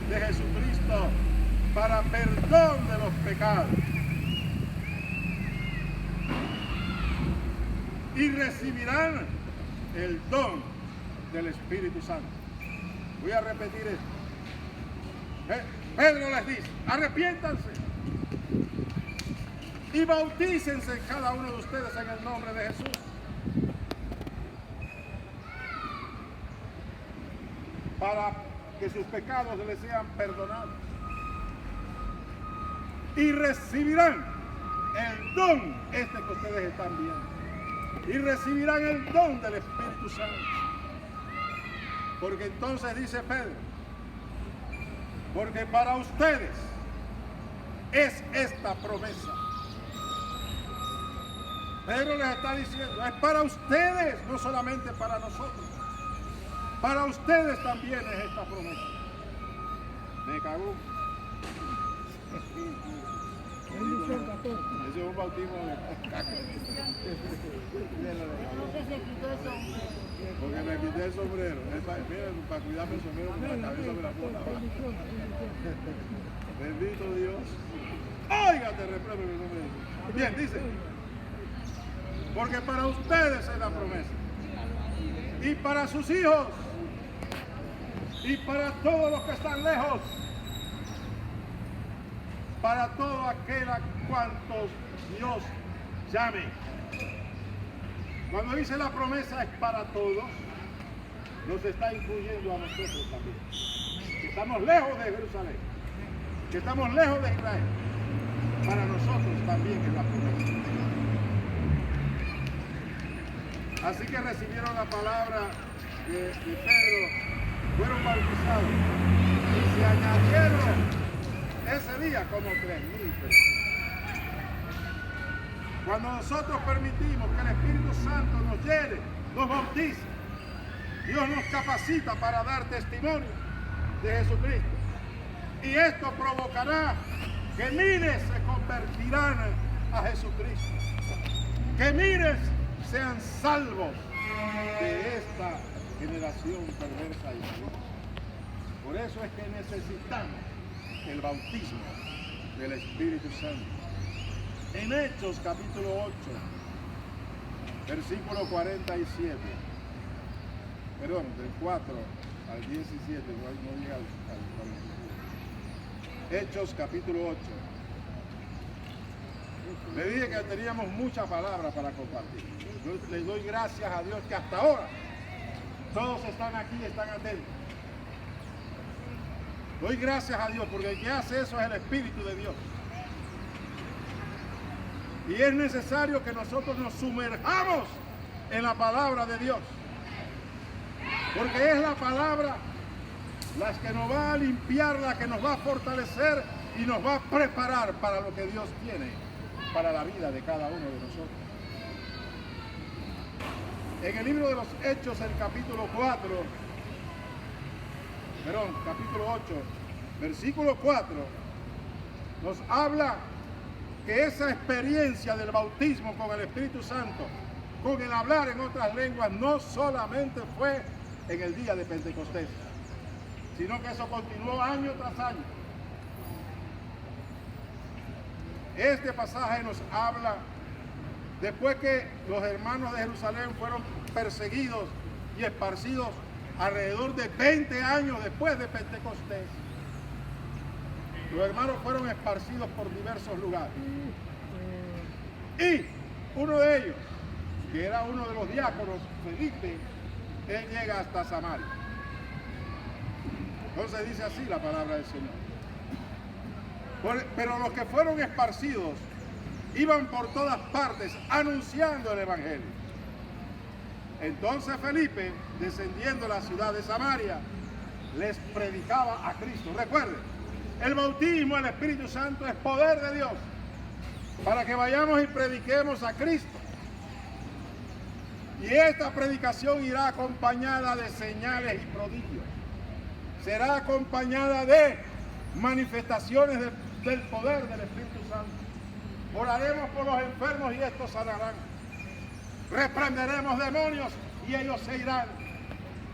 de Jesucristo para perdón de los pecados, y recibirán el don del Espíritu Santo. Voy a repetir esto. Pedro les dice: arrepiéntanse y bautícense cada uno de ustedes en el nombre de Jesús para que sus pecados les sean perdonados, y recibirán el don que ustedes están viendo, y recibirán el don del Espíritu Santo. Porque entonces dice Pedro: porque para ustedes es esta promesa. Pedro les está diciendo: es para ustedes, no solamente para nosotros. Para ustedes también es esta promesa. Me cagó. Ese es un bautismo de caca. Porque me quité el sombrero. Para cuidarme el sombrero, porque la cabeza me la pongo abajo. Bendito Dios. Oiga, te repruebo en el nombre de Jesús. Bien, dice, porque para ustedes es la promesa, y para sus hijos, y para todos los que están lejos, para todo aquel a cuantos Dios llame. Cuando dice la promesa es para todos, nos está incluyendo a nosotros también. Que estamos lejos de Jerusalén, que estamos lejos de Israel. Para nosotros también es la promesa. Así que recibieron la palabra de Pedro, fueron bautizados y se añadieron ese día como 3.000 personas. Cuando nosotros permitimos que el Espíritu Santo nos llene, nos bautice, Dios nos capacita para dar testimonio de Jesucristo. Y esto provocará que miles se convertirán a Jesucristo. Que miles sean salvos de esta generación perversa y maligna. Por eso es que necesitamos el bautismo del Espíritu Santo. En Hechos capítulo 8, versículo 47, perdón, del 4 al 17, no llega al 47. Hechos capítulo 8. Le dije que teníamos mucha palabra para compartir. Yo les doy gracias a Dios que hasta ahora todos están aquí y están atentos. Doy gracias a Dios porque el que hace eso es el Espíritu de Dios. Y es necesario que nosotros nos sumerjamos en la palabra de Dios. Porque es la palabra la que nos va a limpiar, la que nos va a fortalecer y nos va a preparar para lo que Dios tiene para la vida de cada uno de nosotros. En el libro de los Hechos, el capítulo 8, versículo 4, nos habla que esa experiencia del bautismo con el Espíritu Santo, con el hablar en otras lenguas, no solamente fue en el día de Pentecostés, sino que eso continuó año tras año. Este pasaje nos habla después que los hermanos de Jerusalén fueron perseguidos y esparcidos alrededor de 20 años después de Pentecostés. Los hermanos fueron esparcidos por diversos lugares. Y uno de ellos, que era uno de los diáconos, Felipe, él llega hasta Samaria. Entonces dice así la palabra del Señor. Pero los que fueron esparcidos iban por todas partes anunciando el Evangelio. Entonces Felipe, descendiendo a la ciudad de Samaria, les predicaba a Cristo. Recuerden, el bautismo del Espíritu Santo es poder de Dios para que vayamos y prediquemos a Cristo. Y esta predicación irá acompañada de señales y prodigios. Será acompañada de manifestaciones del poder del Espíritu Santo. Oraremos por los enfermos y estos sanarán. Reprenderemos demonios y ellos se irán.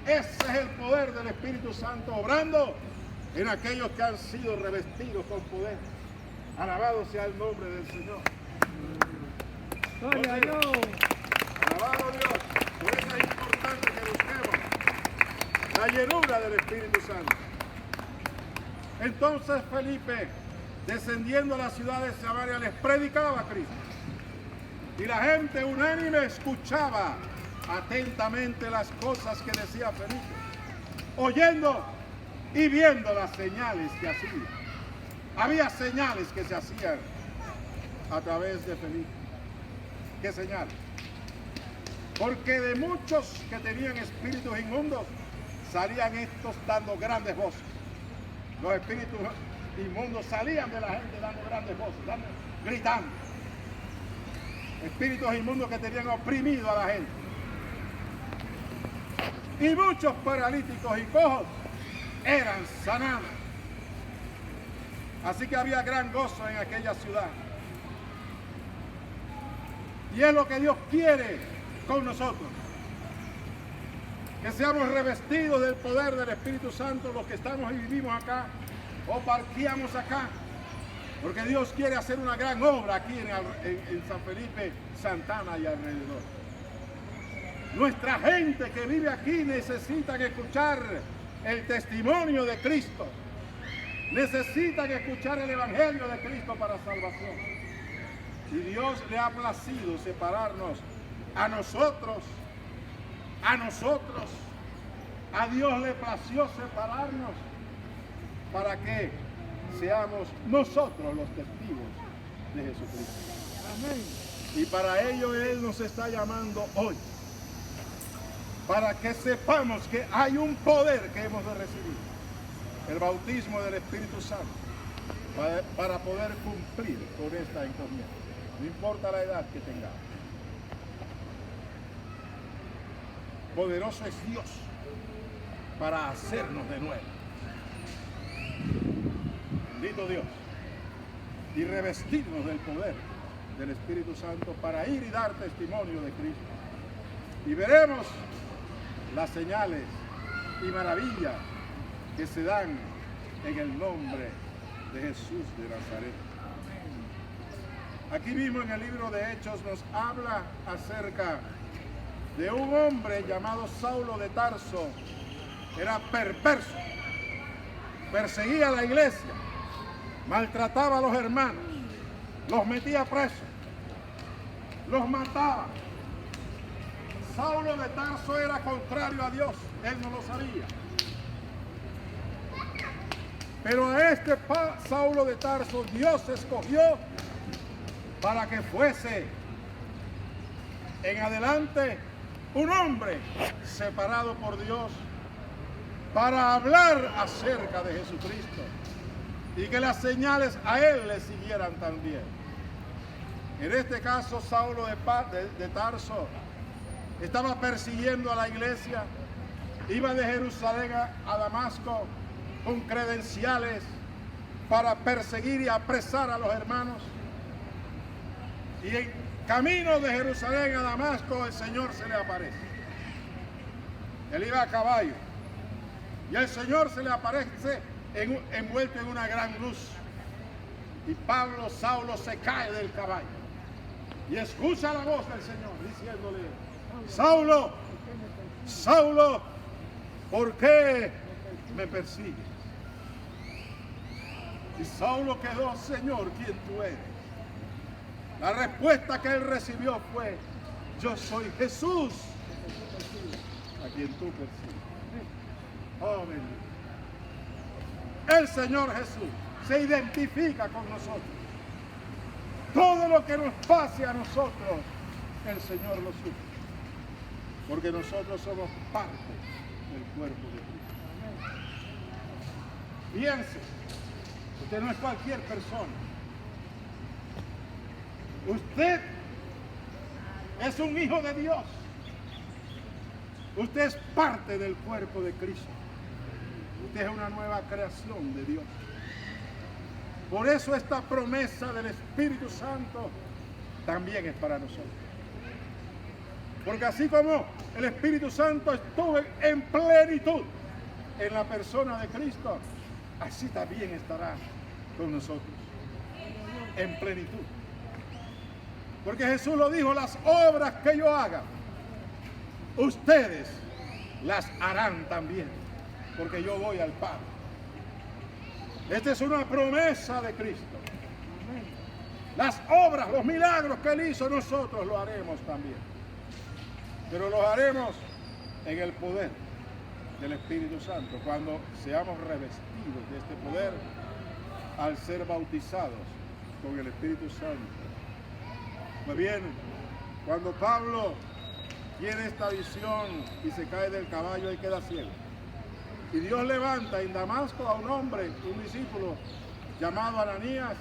Ese es el poder del Espíritu Santo obrando en aquellos que han sido revestidos con poder. Alabado sea el nombre del Señor. Gloria a Dios. Alabado Dios. Por eso es importante que busquemos la llenura del Espíritu Santo. Entonces Felipe, descendiendo a la ciudad de Samaria, les predicaba a Cristo. Y la gente unánime escuchaba atentamente las cosas que decía Felipe, oyendo y viendo las señales que hacía. Había señales que se hacían a través de Felipe. ¿Qué señales? Porque de muchos que tenían espíritus inmundos, salían estos dando grandes voces. Los espíritus inmundos salían de la gente dando grandes voces, gritando. Espíritus inmundos que tenían oprimido a la gente. Y muchos paralíticos y cojos eran sanados. Así que había gran gozo en aquella ciudad. Y es lo que Dios quiere con nosotros. Que seamos revestidos del poder del Espíritu Santo, los que estamos y vivimos acá, o parqueamos acá. Porque Dios quiere hacer una gran obra aquí en San Felipe, Santana y alrededor. Nuestra gente que vive aquí necesita escuchar el testimonio de Cristo. Necesitan escuchar el Evangelio de Cristo para salvación. Y Dios le ha placido separarnos a nosotros. A Dios le plació separarnos para que seamos nosotros los testigos de Jesucristo. Amén. Y para ello Él nos está llamando hoy. Para que sepamos que hay un poder que hemos de recibir. El bautismo del Espíritu Santo. Para poder cumplir con esta encomienda. No importa la edad que tengamos. Poderoso es Dios para hacernos de nuevo. Bendito Dios. Y revestirnos del poder del Espíritu Santo para ir y dar testimonio de Cristo. Y veremos las señales y maravillas que se dan en el nombre de Jesús de Nazaret. Aquí mismo en el libro de Hechos nos habla acerca de un hombre llamado Saulo de Tarso. Era perverso, perseguía a la iglesia, maltrataba a los hermanos, los metía presos, los mataba. Saulo de Tarso era contrario a Dios, él no lo sabía. Pero a este Saulo de Tarso Dios escogió para que fuese en adelante un hombre separado por Dios para hablar acerca de Jesucristo y que las señales a él le siguieran también. En este caso, Saulo de Tarso estaba persiguiendo a la iglesia, iba de Jerusalén a Damasco con credenciales para perseguir y apresar a los hermanos. Y en camino de Jerusalén a Damasco el Señor se le aparece. Él iba a caballo y el Señor se le aparece envuelto en una gran luz. Y Saulo se cae del caballo y escucha la voz del Señor diciéndole: Saulo, Saulo, ¿por qué me persigues? Y Saulo quedó: Señor, ¿quién tú eres? La respuesta que él recibió fue: yo soy Jesús, a quien tú persigues. Oh, bendito. El Señor Jesús se identifica con nosotros. Todo lo que nos pase a nosotros, el Señor lo sufre. Porque nosotros somos parte del cuerpo de Cristo. Piense, usted no es cualquier persona. Usted es un hijo de Dios. Usted es parte del cuerpo de Cristo. Usted es una nueva creación de Dios. Por eso esta promesa del Espíritu Santo también es para nosotros. Porque así como el Espíritu Santo estuvo en plenitud en la persona de Cristo, así también estará con nosotros, en plenitud. Porque Jesús lo dijo: las obras que yo haga, ustedes las harán también, porque yo voy al Padre. Esta es una promesa de Cristo. Las obras, los milagros que Él hizo, nosotros lo haremos también. Pero lo haremos en el poder del Espíritu Santo, cuando seamos revestidos de este poder al ser bautizados con el Espíritu Santo. Pues bien, cuando Pablo tiene esta visión y se cae del caballo, y queda ciego. Y Dios levanta en Damasco a un hombre, un discípulo llamado Ananías,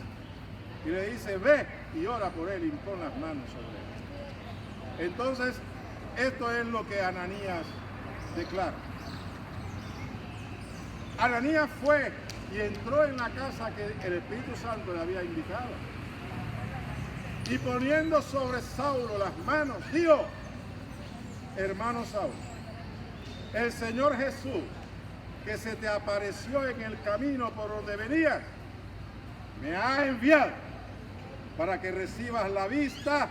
y le dice: ve y ora por él, y pon las manos sobre él. Entonces, esto es lo que Ananías declara. Ananías fue y entró en la casa que el Espíritu Santo le había indicado. Y poniendo sobre Saulo las manos, dijo: hermano Saulo, el Señor Jesús, que se te apareció en el camino por donde venías, me ha enviado para que recibas la vista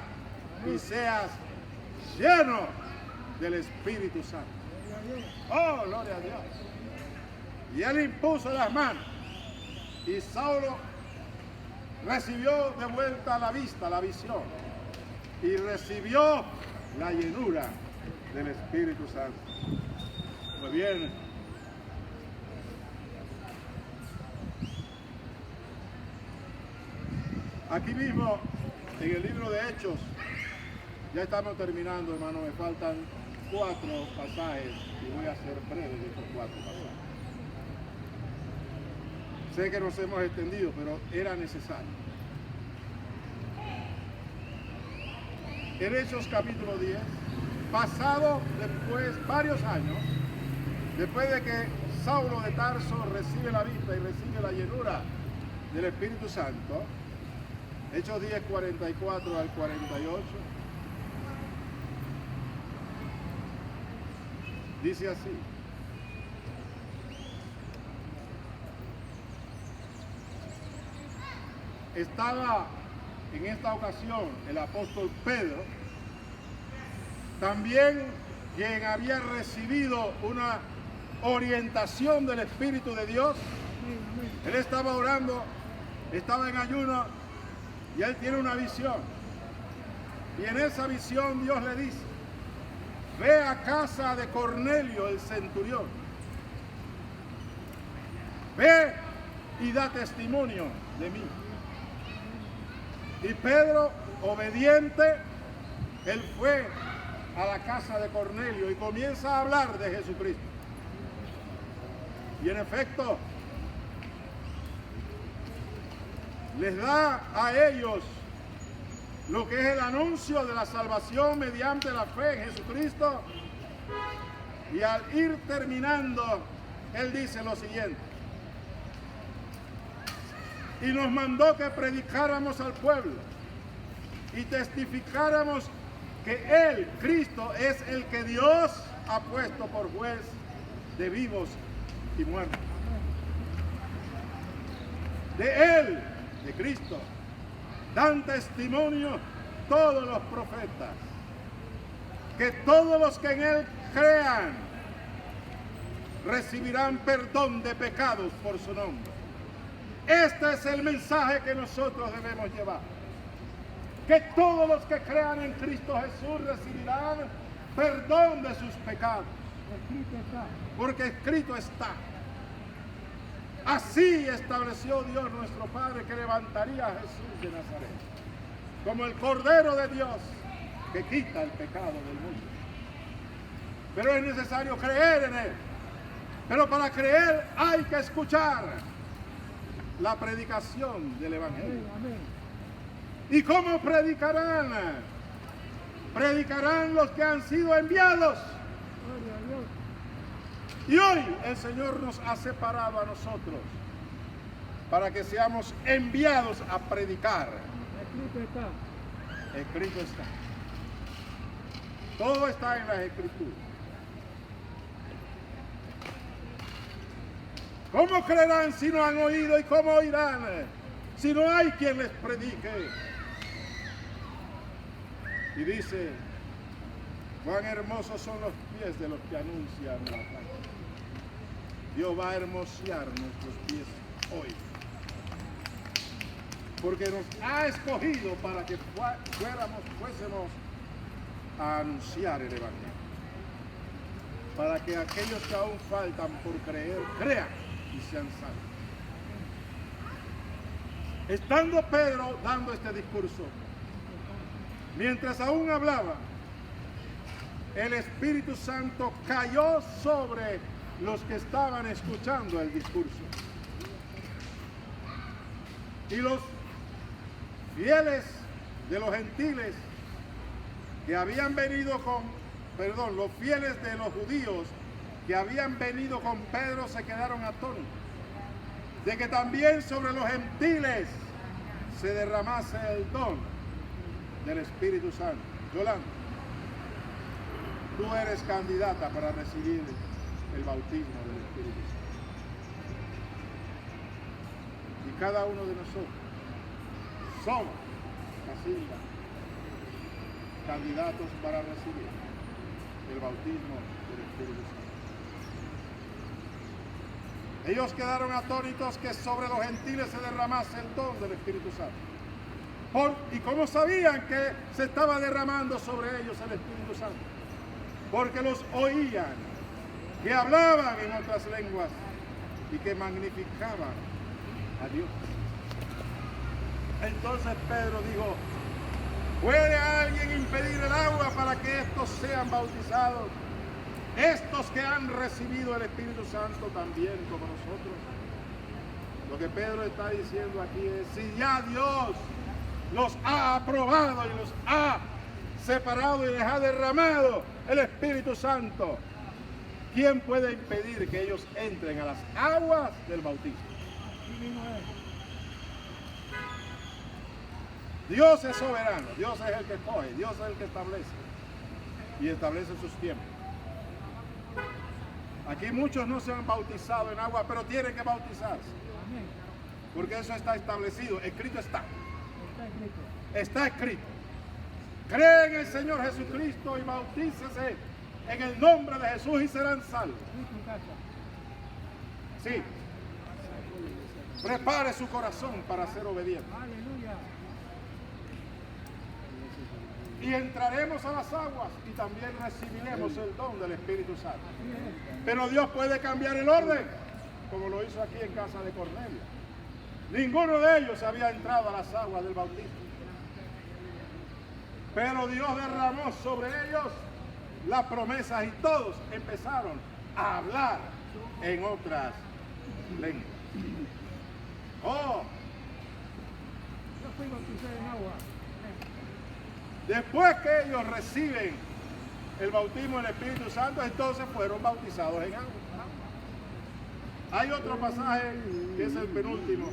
y seas lleno del Espíritu Santo. Oh, gloria a Dios. Y él impuso las manos y Saulo recibió de vuelta la vista, la visión, y recibió la llenura del Espíritu Santo. Muy bien. Aquí mismo, en el libro de Hechos, ya estamos terminando, hermano, me faltan 4 pasajes y voy a ser breve de estos 4 pasajes. Sé que nos hemos extendido, pero era necesario. En Hechos capítulo 10, pasado después varios años, después de que Saulo de Tarso recibe la vista y recibe la llenura del Espíritu Santo, Hechos 10, 44 al 48, dice así: estaba en esta ocasión el apóstol Pedro, también quien había recibido una orientación del Espíritu de Dios. Él estaba orando, estaba en ayuno y él tiene una visión. Y en esa visión Dios le dice: ve a casa de Cornelio el centurión, ve y da testimonio de mí. Y Pedro, obediente, él fue a la casa de Cornelio y comienza a hablar de Jesucristo. Y en efecto, les da a ellos lo que es el anuncio de la salvación mediante la fe en Jesucristo. Y al ir terminando, él dice lo siguiente: y nos mandó que predicáramos al pueblo y testificáramos que Él, Cristo, es el que Dios ha puesto por juez de vivos y muertos. De Él, de Cristo, dan testimonio todos los profetas, que todos los que en Él crean recibirán perdón de pecados por su nombre. Este es el mensaje que nosotros debemos llevar: que todos los que crean en Cristo Jesús recibirán perdón de sus pecados, porque escrito está. Así estableció Dios nuestro Padre, que levantaría a Jesús de Nazaret como el Cordero de Dios que quita el pecado del mundo. Pero es necesario creer en Él. Pero para creer hay que escuchar la predicación del Evangelio. ¿Y cómo predicarán? Predicarán los que han sido enviados. Y hoy el Señor nos ha separado a nosotros para que seamos enviados a predicar. Escrito está. Todo está en las Escrituras. ¿Cómo creerán si no han oído? ¿Y cómo oirán si no hay quien les predique? Y dice: cuán hermosos son los pies de los que anuncian la paz. Dios va a hermosear nuestros pies hoy, porque nos ha escogido para que fuésemos a anunciar el Evangelio, para que aquellos que aún faltan por creer, crean y sean salvos. Estando Pedro dando este discurso, mientras aún hablaba, el Espíritu Santo cayó sobre los que estaban escuchando el discurso. Y los fieles de los gentiles que habían venido los fieles de los judíos que habían venido con Pedro se quedaron atónitos de que también sobre los gentiles se derramase el don del Espíritu Santo. Yolanda, tú eres candidata para recibir el bautismo del Espíritu Santo. Y cada uno de nosotros son, Casilda, candidatos para recibir el bautismo del Espíritu Santo. Ellos quedaron atónitos que sobre los gentiles se derramase el don del Espíritu Santo. ¿Y cómo sabían que se estaba derramando sobre ellos el Espíritu Santo? Porque los oían, que hablaban en otras lenguas y que magnificaban a Dios. Entonces Pedro dijo, ¿puede alguien impedir el agua para que estos sean bautizados? Estos que han recibido el Espíritu Santo también como nosotros. Lo que Pedro está diciendo aquí es, si ya Dios los ha aprobado y los ha separado y les ha derramado el Espíritu Santo, ¿quién puede impedir que ellos entren a las aguas del bautismo? Dios es soberano, Dios es el que escoge, Dios es el que establece y establece sus tiempos. Aquí muchos no se han bautizado en agua, pero tienen que bautizarse. Porque eso está establecido, escrito está. Está escrito. Cree en el Señor Jesucristo y bautícese en el nombre de Jesús y serán salvos. Sí. Prepare su corazón para ser obediente. Y entraremos a las aguas y también recibiremos el don del Espíritu Santo. Pero Dios puede cambiar el orden, como lo hizo aquí en casa de Cornelio. Ninguno de ellos había entrado a las aguas del bautismo. Pero Dios derramó sobre ellos las promesas y todos empezaron a hablar en otras lenguas. Oh, Yo fui bautizado en agua. después que ellos reciben el bautismo del Espíritu Santo, entonces fueron bautizados en agua. Hay otro pasaje que es el penúltimo.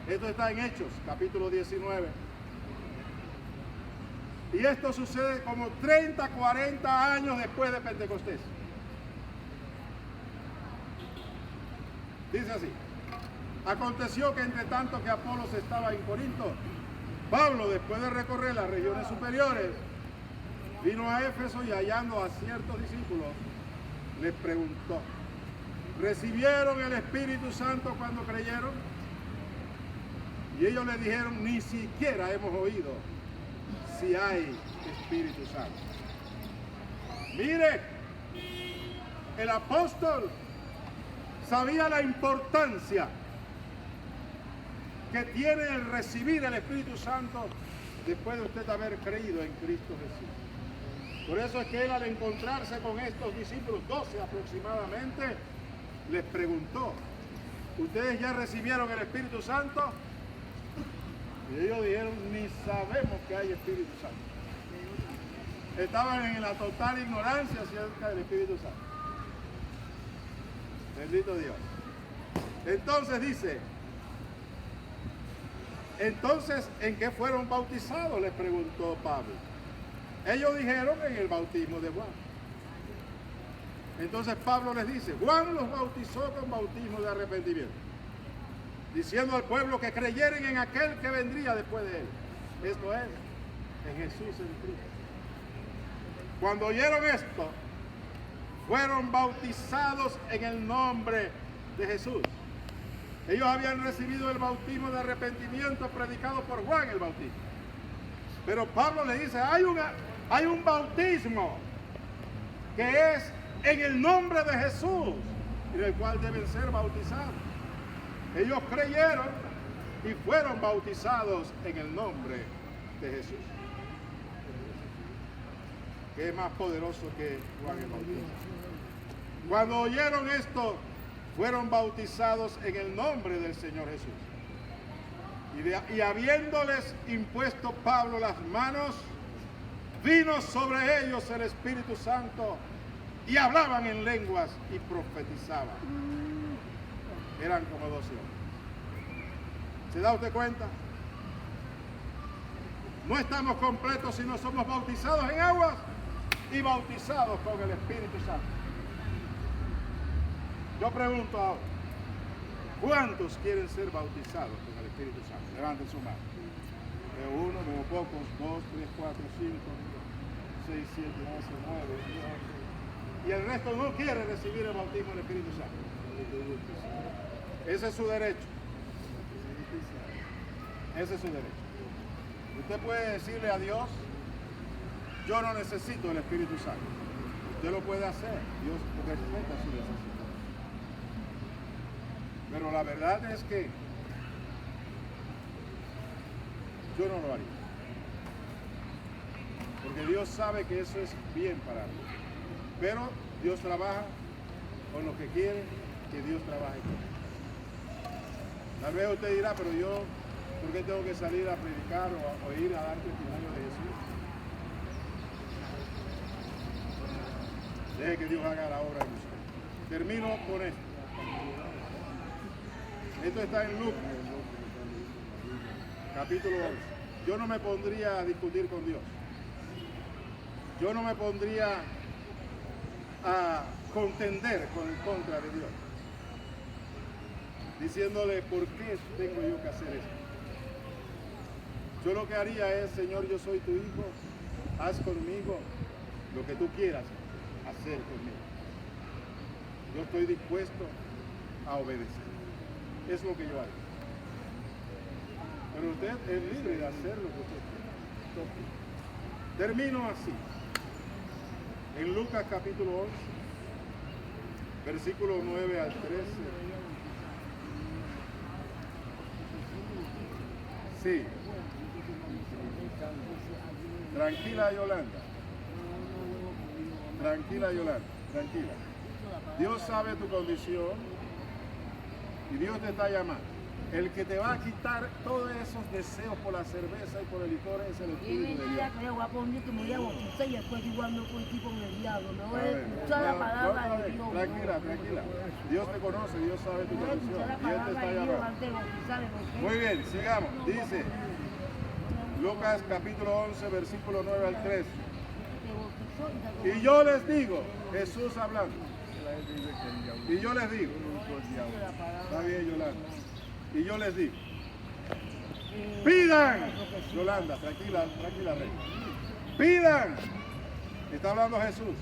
Esto está en Hechos, capítulo 19. Y esto sucede como 30, 40 años después de Pentecostés. Dice así: aconteció que entre tanto que Apolos estaba en Corinto, Pablo, después de recorrer las regiones superiores, vino a Éfeso y hallando a ciertos discípulos, les preguntó, ¿recibieron el Espíritu Santo cuando creyeron? Y ellos le dijeron, ni siquiera hemos oído si hay Espíritu Santo. Mire, el apóstol sabía la importancia que tiene el recibir el Espíritu Santo después de usted haber creído en Cristo Jesús. Por eso es que él, al encontrarse con estos discípulos, 12 aproximadamente, les preguntó, ¿ustedes ya recibieron el Espíritu Santo? Y ellos dijeron, ni sabemos que hay Espíritu Santo. Estaban en la total ignorancia acerca del Espíritu Santo. Bendito Dios. Entonces dice, entonces, ¿en qué fueron bautizados?, les preguntó Pablo. Ellos dijeron, en el bautismo de Juan. Entonces Pablo les dice, Juan los bautizó con bautismo de arrepentimiento, diciendo al pueblo que creyeren en aquel que vendría después de él. Esto es, en Jesús en Cristo. Cuando oyeron esto, fueron bautizados en el nombre de Jesús. Ellos habían recibido el bautismo de arrepentimiento predicado por Juan el Bautista. Pero Pablo le dice, hay un bautismo que es en el nombre de Jesús, en el cual deben ser bautizados. Ellos creyeron y fueron bautizados en el nombre de Jesús, que es más poderoso que Juan el Bautista. Cuando oyeron esto, fueron bautizados en el nombre del Señor Jesús. Y habiéndoles impuesto Pablo las manos, vino sobre ellos el Espíritu Santo y hablaban en lenguas y profetizaban. Eran como 12 hombres. ¿Se da usted cuenta? No estamos completos si no somos bautizados en aguas y bautizados con el Espíritu Santo. Yo pregunto ahora, ¿Cuántos quieren ser bautizados con el Espíritu Santo? Levanten su mano. Veo uno, veo pocos, 2, 3, 4, 5, 6, 7, 11, 9, 10. Y el resto no quiere recibir el bautismo del Espíritu Santo. Ese es su derecho. Ese es su derecho. Usted puede decirle a Dios, yo no necesito el Espíritu Santo. Usted lo puede hacer. Dios respeta su necesidad. Pero la verdad es que yo no lo haría. Porque Dios sabe que eso es bien para mí. Pero Dios trabaja con lo que quiere que Dios trabaje con él. Tal vez usted dirá, pero yo, ¿por qué tengo que salir a predicar o ir a dar testimonio de Jesús? Deje que Dios haga la obra en usted. Termino con esto. Esto está en Lucas, capítulo 11. Yo no me pondría a discutir con Dios. Yo no me pondría a contender contra de Dios, diciéndole por qué tengo yo que hacer esto. Yo lo que haría es, Señor, yo soy tu hijo, haz conmigo lo que tú quieras hacer conmigo. Yo estoy dispuesto a obedecer. Es lo que yo hago. Pero usted es libre de hacer lo que usted quiera. Termino así. En Lucas capítulo 11, versículo 9 al 13. Sí. Tranquila, Yolanda. Tranquila, Yolanda. Tranquila. Dios sabe tu condición. Y Dios te está llamando. El que te va a quitar todos esos deseos por la cerveza y por el licor es el Espíritu de Dios. Que voy a poner que me voy a bautizar y después igual no estoy con el diablo. Me voy a escuchar la palabra de Dios. Tranquila, tranquila. Dios te conoce, Dios sabe tu condición. Y Él te está llamando. Muy bien, sigamos. Dice Lucas capítulo 11, versículo 9 al 13. Y yo les digo, Jesús hablando. Y yo les digo, está bien, Yolanda. Y yo les digo, pidan, Yolanda, tranquila, tranquila, rey. Pidan, está hablando Jesús,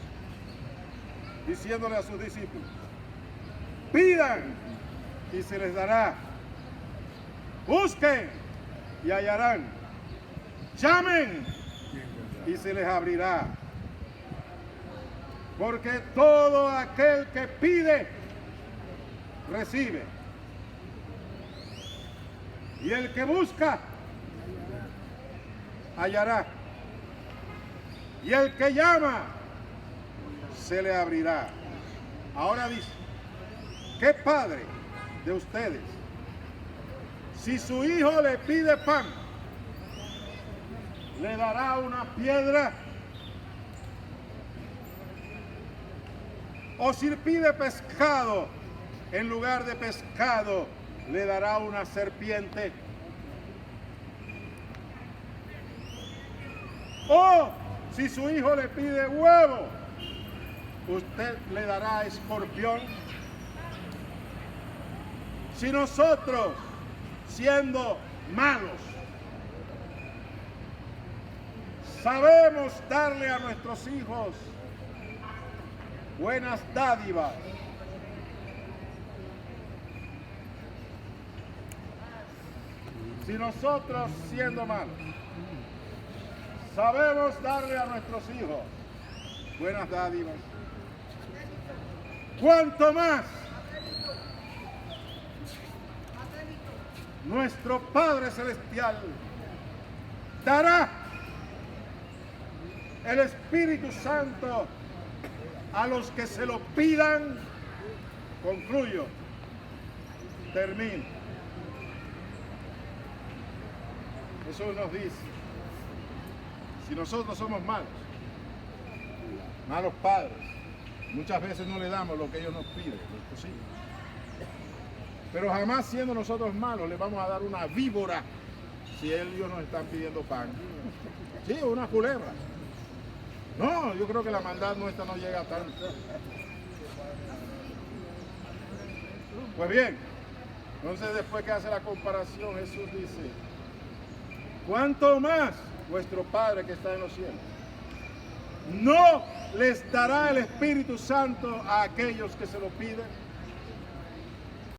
diciéndole a sus discípulos, pidan y se les dará. Busquen y hallarán. Llamen y se les abrirá. Porque todo aquel que pide, recibe. Y el que busca, hallará. Y el que llama, se le abrirá. Ahora dice, ¿qué padre de ustedes, si su hijo le pide pan, le dará una piedra? O si pide pescado, en lugar de pescado, le dará una serpiente. O si su hijo le pide huevo, usted le dará escorpión. Si nosotros, siendo malos, sabemos darle a nuestros hijos buenas dádivas, si nosotros, siendo malos, sabemos darle a nuestros hijos buenas dádivas, ¿cuánto más nuestro Padre Celestial dará el Espíritu Santo a los que se lo pidan? Concluyo, termino. Jesús nos dice, si nosotros somos malos padres, muchas veces no le damos lo que ellos nos piden, lo posible. Pero jamás, siendo nosotros malos, le vamos a dar una víbora si ellos nos están pidiendo pan. Sí, una culebra. No, yo creo que la maldad nuestra no llega tanto. Pues bien, Entonces después que hace la comparación, Jesús dice, ¿cuánto más vuestro Padre que está en los cielos no les dará el Espíritu Santo a aquellos que se lo piden?